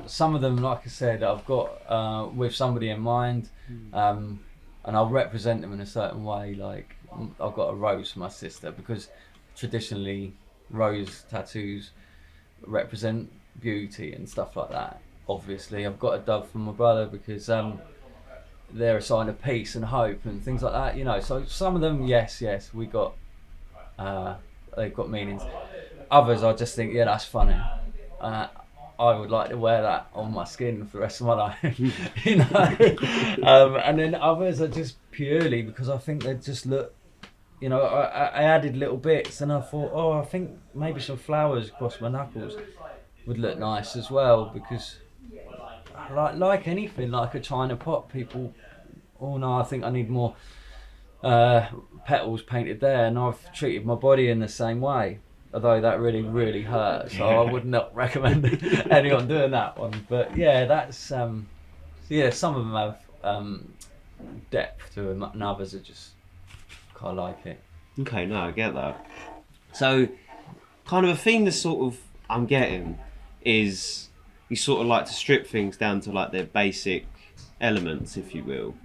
Some of them, like I said, I've got with somebody in mind, and I'll represent them in a certain way. Like, I've got a rose for my sister, because traditionally rose tattoos represent beauty and stuff like that. Obviously, I've got a dove for my brother, because they're a sign of peace and hope and things like that. So some of them, yes, we got they've got meanings. Others, I just think, yeah, that's funny. I would like to wear that on my skin for the rest of my life. And then others are just purely because I think they just look, I added little bits, and I thought, I think maybe some flowers across my knuckles would look nice as well, because like anything, like a china pot, people, no, I think I need more petals painted there, and I've treated my body in the same way, although that really, really hurts, so I would not recommend anyone doing that one. But yeah, that's some of them have depth to them, and others are just kind of like it. Okay, no, I get that. So kind of a theme that sort of I'm getting is you sort of like to strip things down to like their basic elements, if you will.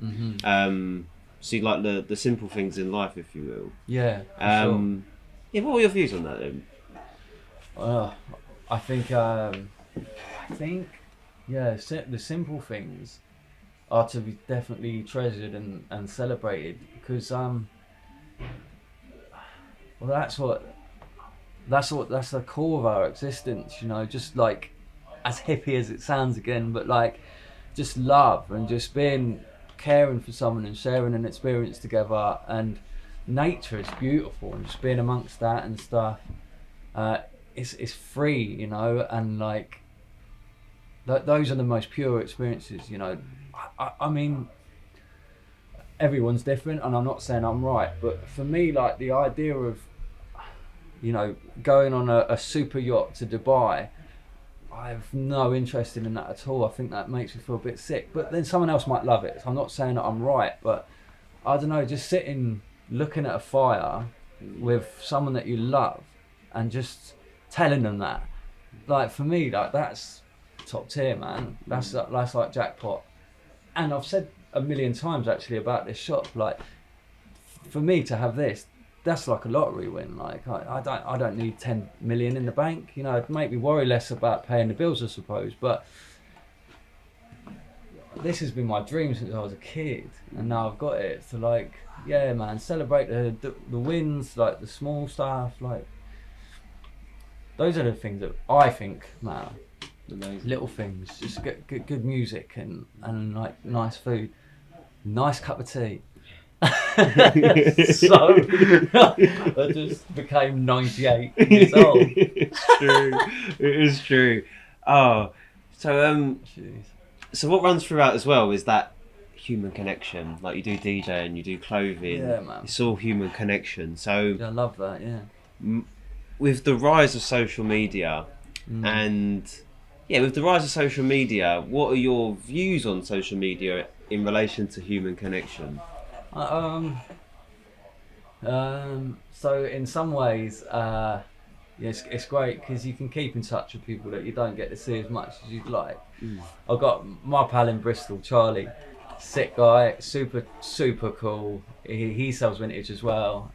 So you like the simple things in life, if you will. Yeah. Sure. Yeah. What were your views on that then? I think the simple things are to be definitely treasured and celebrated, because that's the core of our existence. Just like, as hippie as it sounds again, but like, just love and just caring for someone and sharing an experience together, and nature is beautiful, and just being amongst that and stuff. It's free, and like those are the most pure experiences. I mean, everyone's different, and I'm not saying I'm right, but for me, like, the idea of going on a super yacht to Dubai, I have no interest in that at all. I think that makes me feel a bit sick. But then someone else might love it. So I'm not saying that I'm right, but I don't know, just sitting, looking at a fire with someone that you love and just telling them that. Like, for me, like, that's top tier, man. That's like jackpot. And I've said a million times actually about this shop, like, for me to have this, that's like a lottery win. Like I don't need 10 million in the bank. You know, it'd make me worry less about paying the bills, I suppose. But this has been my dream since I was a kid, and now I've got it. So like, yeah, man, celebrate the wins, like the small stuff. Like those are the things that I think matter. Amazing. Little things, just good music and like nice food, nice cup of tea. So I just became 98 years old. It's true. It is true. Oh, so Jeez. so what runs throughout as well is that human connection. Like you do DJ and you do clothing. Yeah, man. It's all human connection. So Yeah, I love that. Yeah. With the rise of social media and with the rise of social media, what are your views on social media in relation to human connection? So in some ways, it's great because you can keep in touch with people that you don't get to see as much as you'd like. I've got my pal in Bristol, Charlie, sick guy, super cool. He sells vintage as well,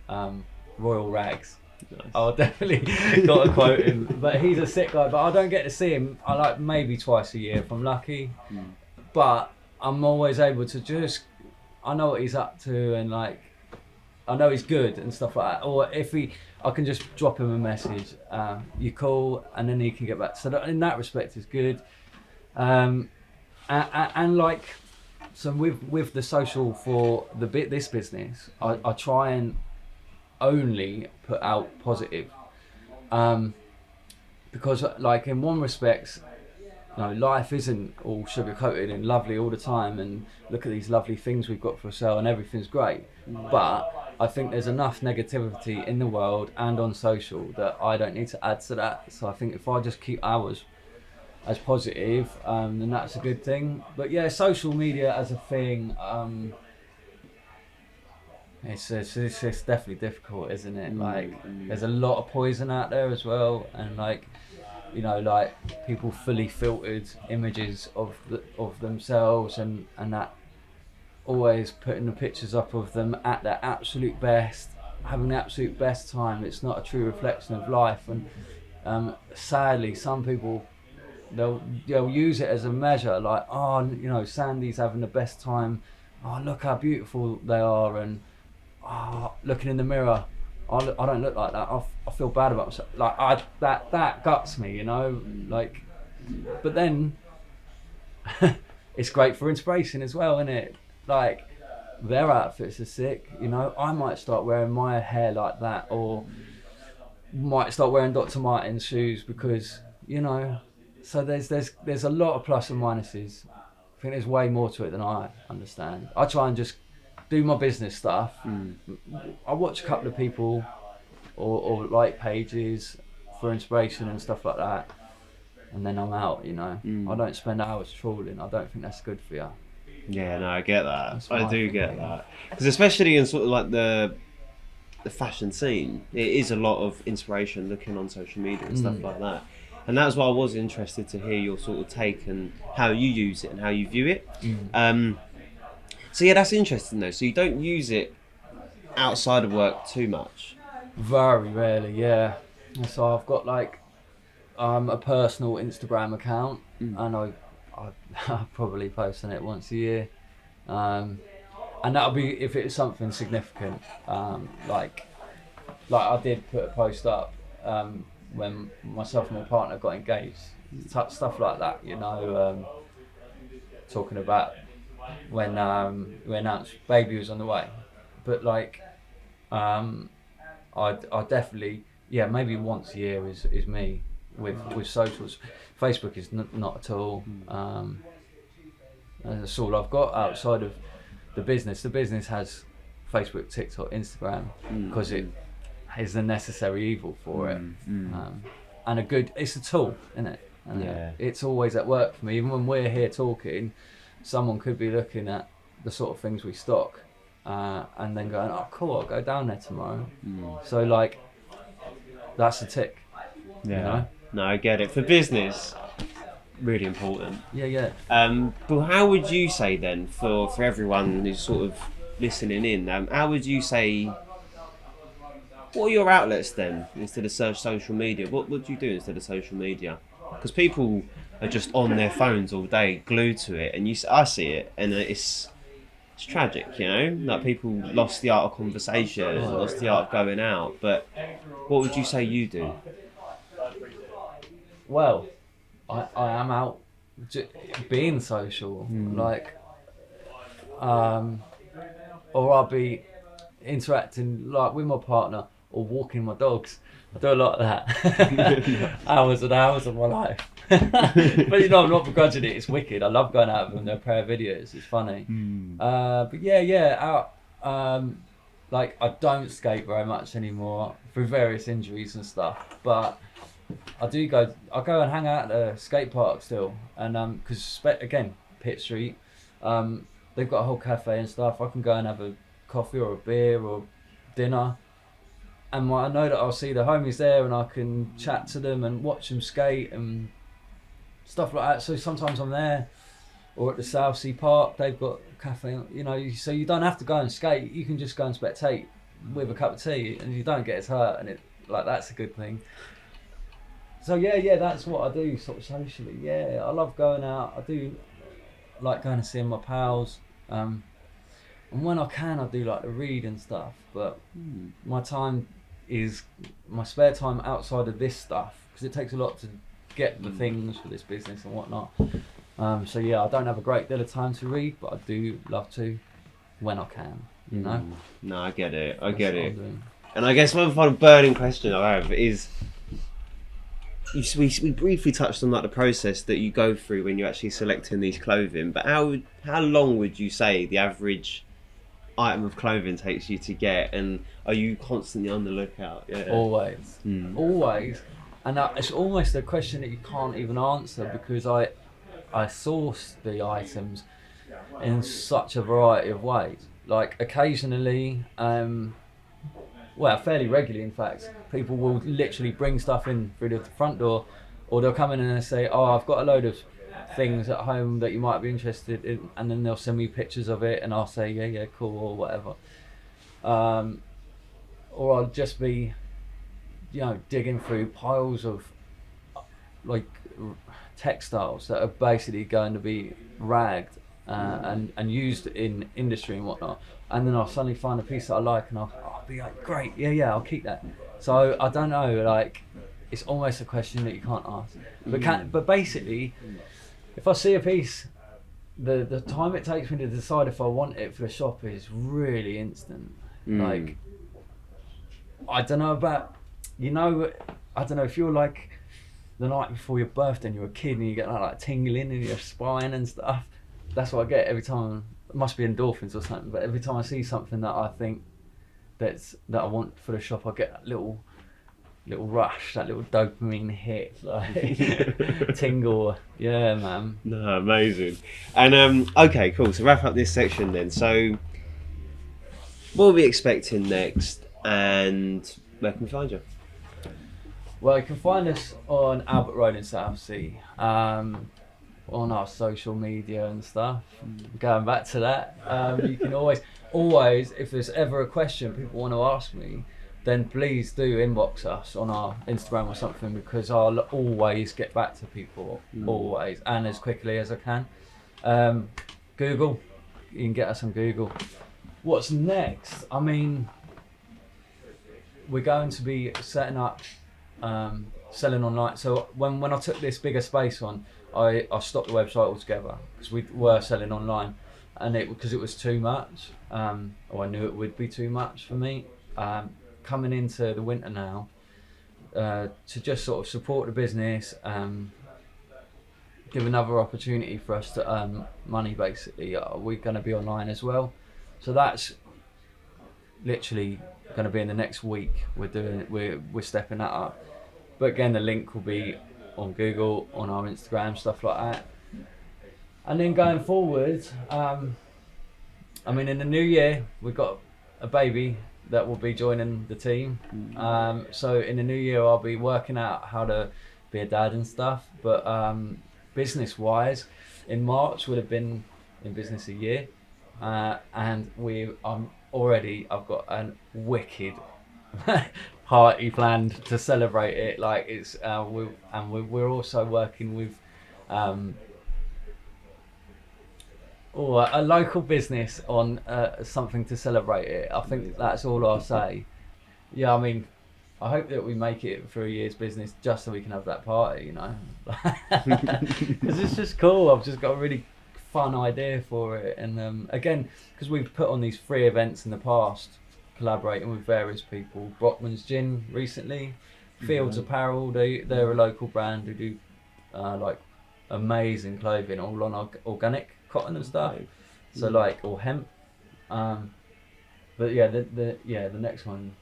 Royal Rags. Nice. I'll definitely got to quote him, but he's a sick guy. But I don't get to see him. I like maybe twice a year if I'm lucky. But I'm always able to just, I know what he's up to, and like I know he's good and stuff like that. Or I can just drop him a message. You call, and then he can get back. So that, in that respect, is good. And like, so with the social for this business, I try and only put out positive, because like in one respect, you know, life isn't all sugar coated and lovely all the time, and look at these lovely things we've got for sale and everything's great. But I think there's enough negativity in the world and on social that I don't need to add to that. So I think if I just keep ours as positive, then that's a good thing. But yeah, social media as a thing, it's definitely difficult, isn't it? Like there's a lot of poison out there as well, and like, you know, like people fully filtered images of themselves, and that always putting the pictures up of them at their absolute best, having the absolute best time. It's not a true reflection of life, and sadly some people they'll use it as a measure, like, oh, you know, Sandy's having the best time, oh look how beautiful they are, and looking in the mirror, I don't look like that. I feel bad about myself. Like that guts me, you know. Like, but then it's great for inspiration as well, isn't it? Like their outfits are sick, you know. I might start wearing my hair like that, or might start wearing Dr. Martens shoes because, you know. So there's a lot of plus and minuses. I think there's way more to it than I understand. I try and just do my business stuff. I watch a couple of people or like pages for inspiration and stuff like that, and then I'm out, you know. I don't spend hours trawling. I don't think that's good for you. Yeah, no, I get that. I do get that, because especially in sort of like the fashion scene, it is a lot of inspiration looking on social media and stuff like that. And that's why I was interested to hear your sort of take and how you use it and how you view it. So yeah, that's interesting though. So you don't use it outside of work too much? Very rarely, yeah. So I've got like a personal Instagram account, and I probably post on it once a year, and that'll be if it's something significant. Like I did put a post up when myself and my partner got engaged, stuff like that, you know, talking about when we announced baby was on the way. But like I definitely, yeah, maybe once a year is me with socials. Facebook is not at all. That's all I've got outside of the business. The business has Facebook, TikTok, Instagram, because it is the necessary evil for it. And it's a tool, isn't it? And it's always at work for me. Even when we're here talking, someone could be looking at the sort of things we stock, and then going, oh cool, I'll go down there tomorrow. So like, that's a tick. Yeah. You know? No, I get it. For business, really important. Yeah. But how would you say then, for everyone who's sort of listening in, how would you say What are your outlets then instead of social media? What would you do instead of social media? Because people are just on their phones all day, glued to it, and I see it, and it's tragic, you know. Like people lost the art of conversation, lost the art of going out. But what would you say you do? Well, I am out being social, like, or I'll be interacting like with my partner or walking my dogs. I do a lot of that. Hours and hours of my life. But you know, I'm not begrudging it. It's wicked. I love going out with them. They're pair of videos. It's funny. But yeah, out. Like I don't skate very much anymore through various injuries and stuff. But I do go. I go and hang out at the skate park still, and because again, Pitt Street, they've got a whole cafe and stuff. I can go and have a coffee or a beer or dinner, and I know that I'll see the homies there, and I can chat to them and watch them skate and stuff like that. So sometimes I'm there, or at the Southsea Park, they've got a cafe. You know, so you don't have to go and skate. You can just go and spectate with a cup of tea, and you don't get as hurt, and that's a good thing. So yeah, that's what I do sort of socially. Yeah, I love going out. I do like going and seeing my pals. And when I can, I do like to read and stuff. But my spare time outside of this stuff, because it takes a lot to get the things for this business and whatnot. So yeah, I don't have a great deal of time to read, but I do love to when I can. You know. No, I get it. And I guess one final burning question I have is, we briefly touched on like the process that you go through when you're actually selecting these clothing, but how long would you say the average item of clothing takes you to get, and are you constantly on the lookout? Yeah. Always, and it's almost a question that you can't even answer, because I source the items in such a variety of ways. Like occasionally, well, fairly regularly in fact, people will literally bring stuff in through the front door, or they'll come in and they'll say, oh, I've got a load of things at home that you might be interested in, and then they'll send me pictures of it, and I'll say yeah cool, or whatever. Or I'll just be, you know, digging through piles of like textiles that are basically going to be ragged and used in industry and whatnot, and then I'll suddenly find a piece that I like, and I'll be like, great, yeah, I'll keep that. So I don't know, like, it's almost a question that you can't ask, but basically, if I see a piece, the time it takes me to decide if I want it for the shop is really instant. Like, I don't know about, you know, I don't know if you're like the night before your birthday and you're a kid and you get like tingling in your spine and stuff. That's what I get every time. It must be endorphins or something, but every time I see something that I think that I want for the shop, I get that little rush, that little dopamine hit, like tingle. Yeah, man. No, amazing. And okay, cool. So wrap up this section then. So what are we expecting next, and where can we find you? Well, you can find us on Albert Road in Southsea, on our social media and stuff. Going back to that, you can always, if there's ever a question people want to ask me, then please do inbox us on our Instagram or something, because I'll always get back to people, always, and as quickly as I can. Google, you can get us on Google. What's next? I mean, we're going to be setting up selling online. So when I took this bigger space on, I stopped the website altogether, because we were selling online, and because it was too much, or I knew it would be too much for me. Coming into the winter now, to just sort of support the business, give another opportunity for us to earn money. Basically, we're going to be online as well, so that's literally going to be in the next week. We're stepping that up. But again, the link will be on Google, on our Instagram, stuff like that. And then going forward, I mean, in the new year, we've got a baby that will be joining the team. So in the new year, I'll be working out how to be a dad and stuff. But business-wise, in March, we'll have been in business a year. And I've got a wicked party planned to celebrate it. Like it's we're also working with a local business on something to celebrate it. I think that's all I'll say. Yeah, I mean, I hope that we make it for a year's business just so we can have that party, you know. Because it's just cool. I've just got a really fun idea for it. And again, because we've put on these free events in the past, collaborating with various people. Brockman's Gin recently, Fields Apparel, they're a local brand who do like amazing clothing, all on organic cotton and stuff. So like, or hemp. But yeah, the next one,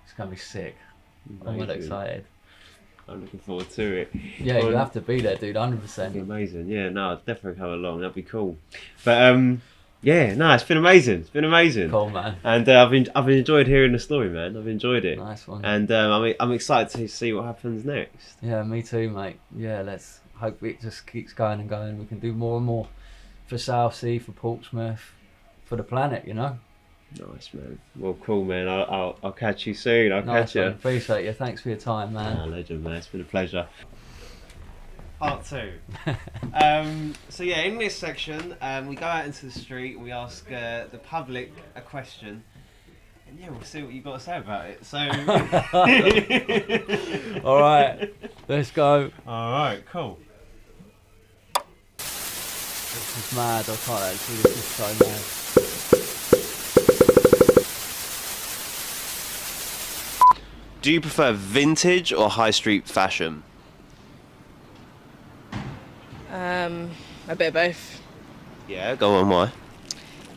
it's gonna be sick. I'm really excited. I'm looking forward to it. Yeah, you have to be there, dude. 100%. Amazing. Yeah, no, I'd definitely come along. That'd be cool. But yeah, no, it's been amazing. It's been amazing. Cool, man. And I've enjoyed hearing the story, man. I've enjoyed it. Nice one. And I'm excited to see what happens next. Yeah, me too, mate. Yeah, let's hope it just keeps going and going. We can do more and more for Southsea, for Portsmouth, for the planet, you know. Nice, man. Well, cool, man. I'll catch you soon. I'll Nice catch you. one. Appreciate you. Thanks for your time, man. Ah, legend, man. It's been a pleasure. Part 2. So yeah, in this section, we go out into the street and we ask the public a question. And yeah, we'll see what you've got to say about it. So. All right, let's go. All right, cool. This is mad. I can't actually. This is so mad. Do you prefer vintage or high street fashion? A bit of both. Yeah, go on, why?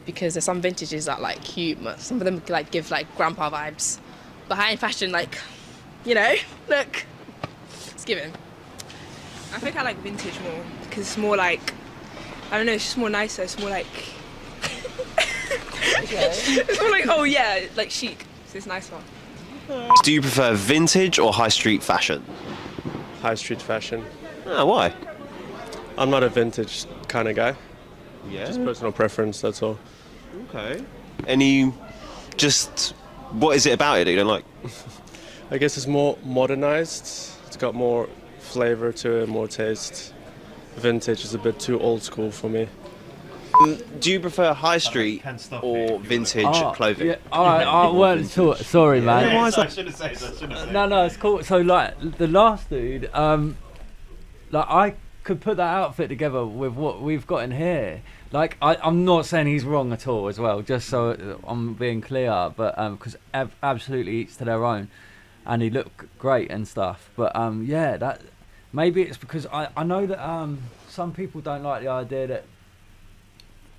Because there's some vintages that like cute, but some of them like give like grandpa vibes. But high-end fashion, like, you know, look, it's given. I think I like vintage more because it's more like, I don't know, it's just more nicer. It's more like, it's more like, oh yeah, like chic. So it's nicer. Do you prefer vintage or high street fashion? High street fashion. Ah, why? I'm not a vintage kind of guy. Yeah. Just personal preference, that's all. Okay. What is it about it that you don't like? I guess it's more modernized. It's got more flavor to it, more taste. Vintage is a bit too old school for me. Do you prefer high street or vintage clothing? Yeah, I weren't sure. Sorry, man. I should have said that. No, it's cool. So like the last dude, like I could put that outfit together with what we've got in here. Like I'm not saying he's wrong at all as well, just so I'm being clear, but because absolutely each to their own, and he looked great and stuff. But yeah, that maybe it's because I know that some people don't like the idea that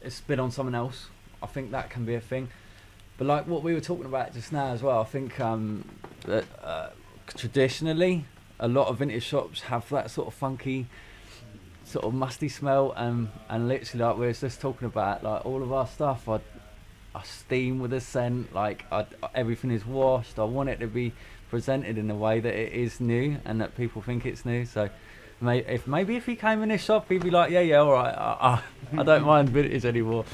it's been on someone else. I think that can be a thing. But like what we were talking about just now as well, I think that traditionally a lot of vintage shops have that sort of funky, sort of musty smell, and literally like we were just talking about, like all of our stuff I steam with a scent, like everything is washed. I want it to be presented in a way that it is new and that people think it's new. So maybe if he came in this shop, he'd be like, yeah, all right, I don't mind vintage anymore.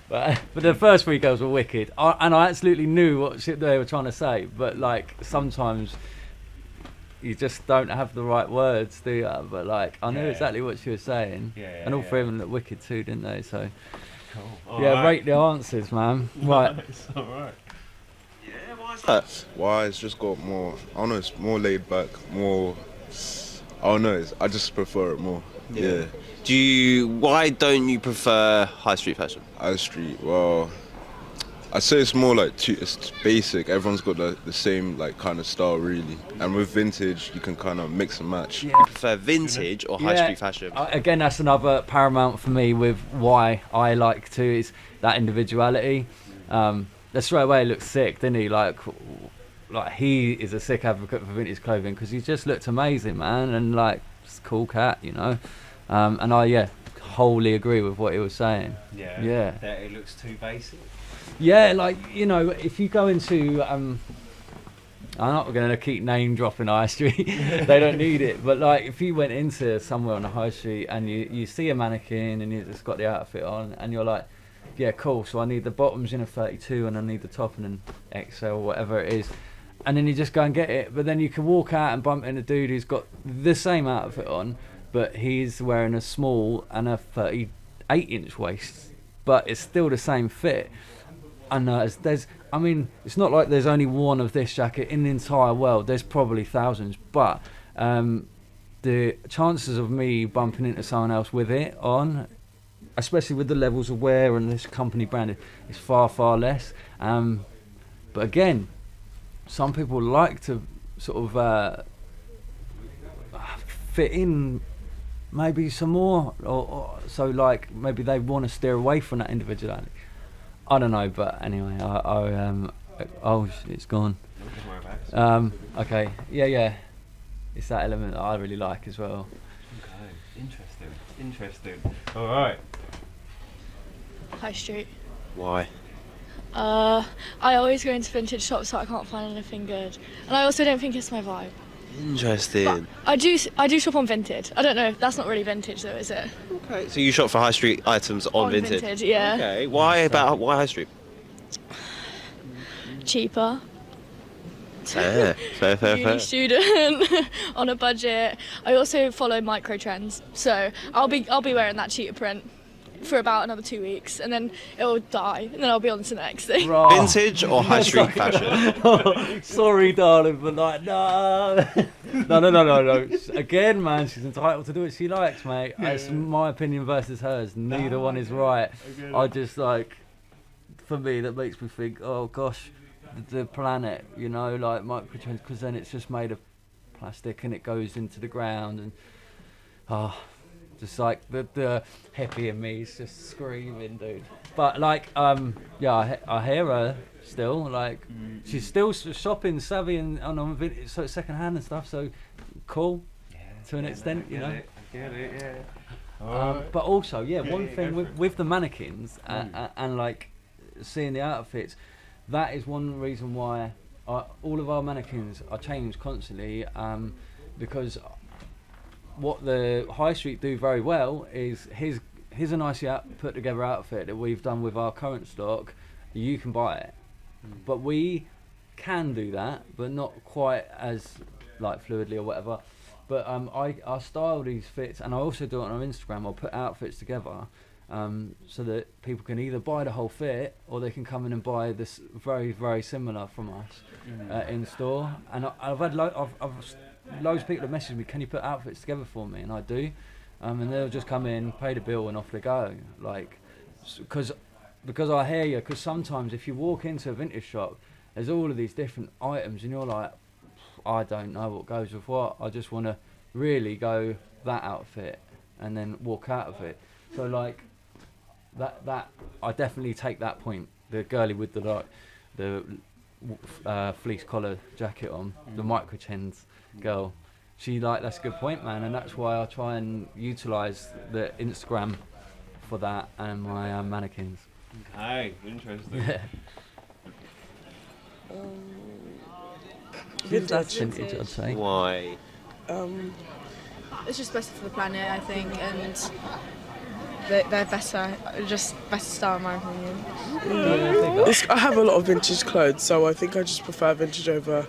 But the first 3 girls were wicked, and I absolutely knew what shit they were trying to say. But like sometimes you just don't have the right words, do you? But like I knew exactly what she was saying, and all 3 of them looked wicked too, didn't they? So Cool. yeah, rate the answers, man. Right. It's all right. Yeah, why is that? Why? It's just got more, I don't know, it's more laid back, more, I don't know, I just prefer it more. Yeah. Why don't you prefer high street fashion? High street, well, I'd say it's more like, it's basic, everyone's got the same like kind of style really. And with vintage, you can kind of mix and match. Do you prefer vintage or high street fashion? Again, that's another paramount for me with why I like to, is that individuality. That straight away looks sick, didn't he? Like he is a sick advocate for vintage clothing because he just looked amazing, man, and like just a cool cat, you know. And I wholly agree with what he was saying. Yeah. That it looks too basic. Yeah, like, you know, if you go into I'm not going to keep name dropping high street. They don't need it. But like, if you went into somewhere on the high street and you see a mannequin and you just got the outfit on and you're like, yeah, cool. So I need the bottoms in a 32 and I need the top in an XL, whatever it is. And then you just go and get it. But then you can walk out and bump into a dude who's got the same outfit on, but he's wearing a small and a 38-inch waist. But it's still the same fit. And I mean, it's not like there's only one of this jacket in the entire world. There's probably thousands. But the chances of me bumping into someone else with it on, especially with the levels of wear and this company branded, is far, far less. But again, some people like to sort of fit in maybe some more, or so like maybe they want to steer away from that individuality. I don't know, but anyway, it's gone. Okay, yeah, it's that element that I really like as well. Okay, interesting. All right. High Street. Why? I always go into vintage shops, so I can't find anything good, and I also don't think it's my vibe. Interesting. I do shop on Vinted. I don't know. That's not really vintage, though, is it? Okay. So you shop for high street items on Vinted? Yeah. Okay. Why high street? Cheaper. Fair. Uni student on a budget. I also follow micro trends, so I'll be wearing that cheetah print for about another 2 weeks, and then it'll die, and then I'll be on to the next thing. Right. Vintage or high street fashion? Sorry, darling, but like, no. No. Again, man, she's entitled to do what she likes, mate. It's my opinion versus hers. Neither one is right. I just like, for me, that makes me think, oh gosh, the planet, you know, like microtrends, because then it's just made of plastic and it goes into the ground, and just like the hippie in me is just screaming, dude. But like, yeah, I hear her still. Like, she's still shopping savvy and on vintage, so it's second hand and stuff. So cool, to an extent, you know. I get it, yeah. But also, yeah, one thing with the mannequins and like seeing the outfits, that is one reason why all of our mannequins are changed constantly, because what the high street do very well is here's a nicely put together outfit that we've done with our current stock. You can buy it, but we can do that, but not quite as like fluidly or whatever. But I style these fits, and I also do it on our Instagram. I'll put outfits together, so that people can either buy the whole fit or they can come in and buy this very, very similar from us in store. And I've had loads of people that message me, can you put outfits together for me? And I do, and they'll just come in, pay the bill, and off they go. Like, because I hear you. Because sometimes if you walk into a vintage shop, there's all of these different items, and you're like, I don't know what goes with what. I just want to really go that outfit, and then walk out of it. So like, that I definitely take that point. The girlie with the fleece collar jacket on, the micro chins girl, that's a good point, man, and that's why I try and utilise the Instagram for that and my mannequins. Okay, interesting. Yeah. That's vintage, I'd say. Why? It's just better for the planet, I think, and they're better, just better style in my opinion. I have a lot of vintage clothes, so I think I just prefer vintage over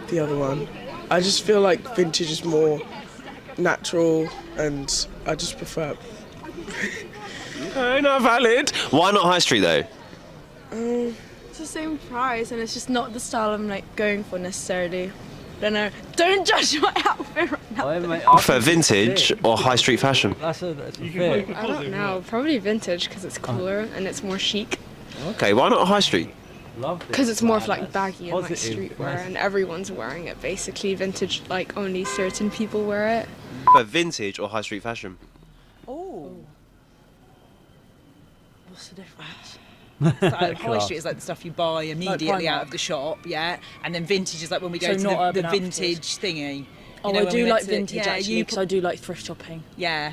the other one. I just feel like vintage is more natural, and I just prefer it. Okay, not valid. Why not high street though? It's the same price, and it's just not the style I'm like going for necessarily. I don't know. Don't judge my outfit right now. I prefer vintage or high street fashion. That's a fit. I don't know. Probably vintage because it's cooler and it's more chic. Okay, why not high street? Love this. Because it's more of man. like baggy and like Positive. streetwear, and everyone's wearing it basically. Vintage, like only certain people wear it. But vintage or high street fashion? Oh. What's the difference? So, high street is like the stuff you buy immediately out of the shop, yeah, and then vintage is like when we go So to not the Urban vintage Outfitters. thingy. Oh, You know, I when do we like went to- vintage yeah, actually, because I do like thrift shopping. Yeah.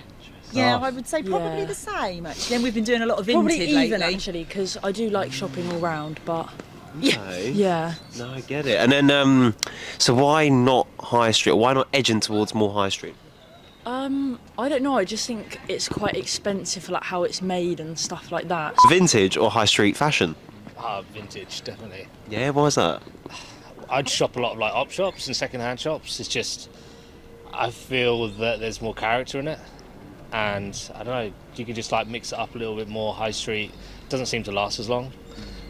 Yeah, Oh. I would say probably Yeah. the same actually. Then we've been doing a lot of vintage Probably even lately. actually, because I do like shopping all round, but Okay. yeah. No, I get it. And then, so why not high street? Why not edging towards more high street? I don't know. I just think it's quite expensive for like how it's made and stuff like that. Vintage or high street fashion? Vintage, definitely. Yeah, why is that? I'd shop a lot of like op shops and second-hand shops. It's just, I feel that there's more character in it, and I don't know. You can just like mix it up a little bit more. High street doesn't seem to last as long.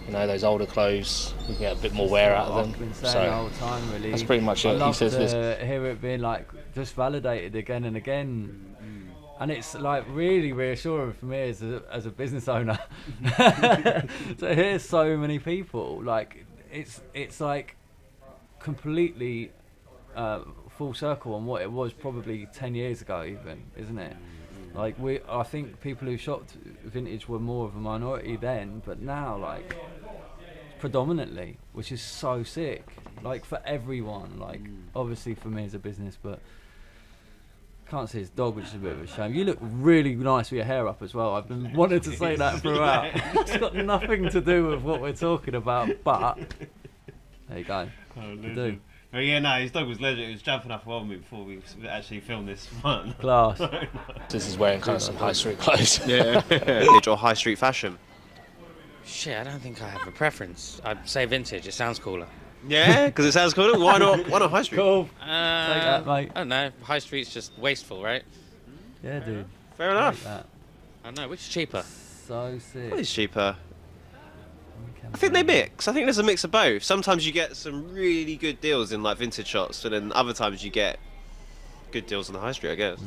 You know, those older clothes, you can get a bit more wear out of I've them. been saying the whole time, really. That's pretty much I it. love He says to hear it being like just validated again and again, and it's like really reassuring for me as a business owner to hear so many people like it's like completely full circle on what it was probably 10 years ago, even, isn't it? Like I think people who shopped vintage were more of a minority then, but now like predominantly, which is so sick. Like for everyone, like obviously for me as a business, but can't see his dog, which is a bit of a shame. You look really nice with your hair up as well. I've been wanting to say that throughout. It's got nothing to do with what we're talking about, but there you go. You do. But yeah, no, his dog was legend. He was jumping up on me before we actually filmed this one. Class. this is wearing kind of some high street clothes. Yeah. Vintage or high street fashion? Shit, I don't think I have a preference. I'd say vintage. It sounds cooler. Yeah, because it sounds cooler. Why not high street? Cool. Take that, mate. I don't know. High street's just wasteful, right? Yeah, dude. Fair enough. I don't know. Which is cheaper? So sick. What is cheaper? I think they mix. I think there's a mix of both. Sometimes you get some really good deals in like vintage shops, and then other times you get good deals on the high street, I guess.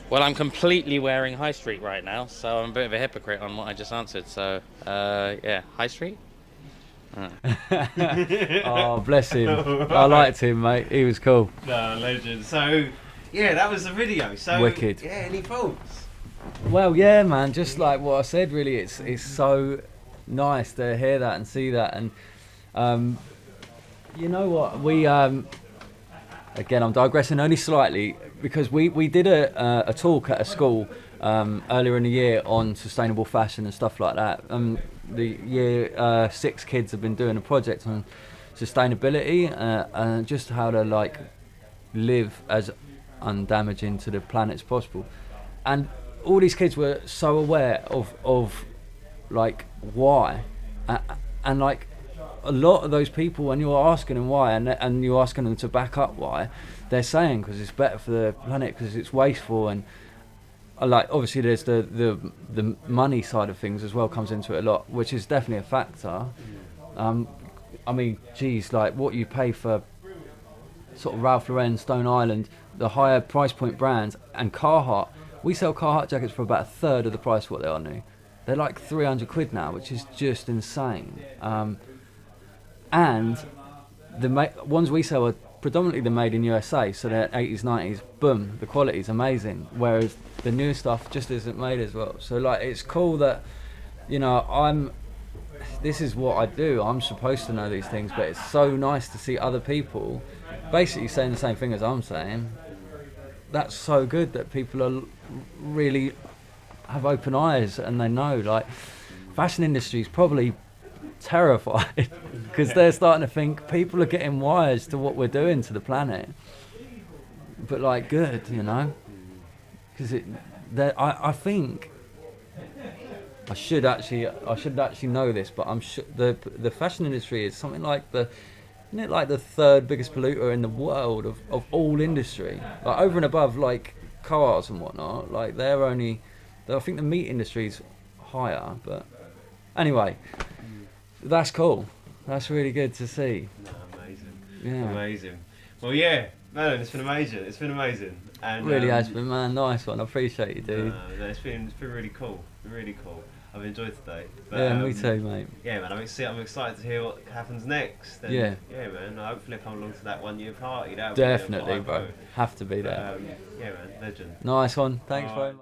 Well, I'm completely wearing high street right now, so I'm a bit of a hypocrite on what I just answered. So, yeah, high street. Oh, bless him. I liked him, mate. He was cool. No, legend. So, yeah, that was the video. So, wicked. Yeah, any thoughts? Well, yeah, man. Just like what I said, really, it's so nice to hear that and see that, and you know what? We again, I'm digressing only slightly because we did a talk at a school earlier in the year on sustainable fashion and stuff like that. The year 6 kids have been doing a project on sustainability and just how to like live as undamaging to the planet as possible. And all these kids were so aware of like why, and like a lot of those people, when you're asking them why and you're asking them to back up why, they're saying because it's better for the planet, because it's wasteful, and like obviously there's the money side of things as well comes into it a lot, which is definitely a factor. I mean, geez, like what you pay for sort of Ralph Lauren, Stone Island, the higher price point brands, and Carhartt. We sell Carhartt jackets for about a third of the price of what they are new. They're like 300 quid now, which is just insane. And the ones we sell are predominantly they're made in USA, so they're 80s, 90s. Boom, the quality's amazing. Whereas the new stuff just isn't made as well. So like, it's cool that, you know, this is what I do. I'm supposed to know these things, but it's so nice to see other people basically saying the same thing as I'm saying. That's so good that people are really have open eyes and they know. Like, fashion industry is probably terrified because they're starting to think people are getting wise to what we're doing to the planet. But like, good, you know, because I think I should actually know this, but I'm sure the fashion industry is something like isn't it like the 3rd biggest polluter in the world of all industry, like over and above like cars and whatnot. Like I think the meat industry's higher, but anyway, that's cool. That's really good to see. No, amazing. Yeah. Amazing. Well, yeah, man, it's been amazing. It's been amazing. And really has been, man. Nice one. I appreciate you, dude. No, it's been really cool. Really cool. I've enjoyed today. But, yeah, me too, mate. Yeah, man, I'm excited to hear what happens next. And yeah, man. Hopefully, I come along to that 1-year party. Definitely, bro. Have to be there. Yeah, man, legend. Nice one. Thanks very much.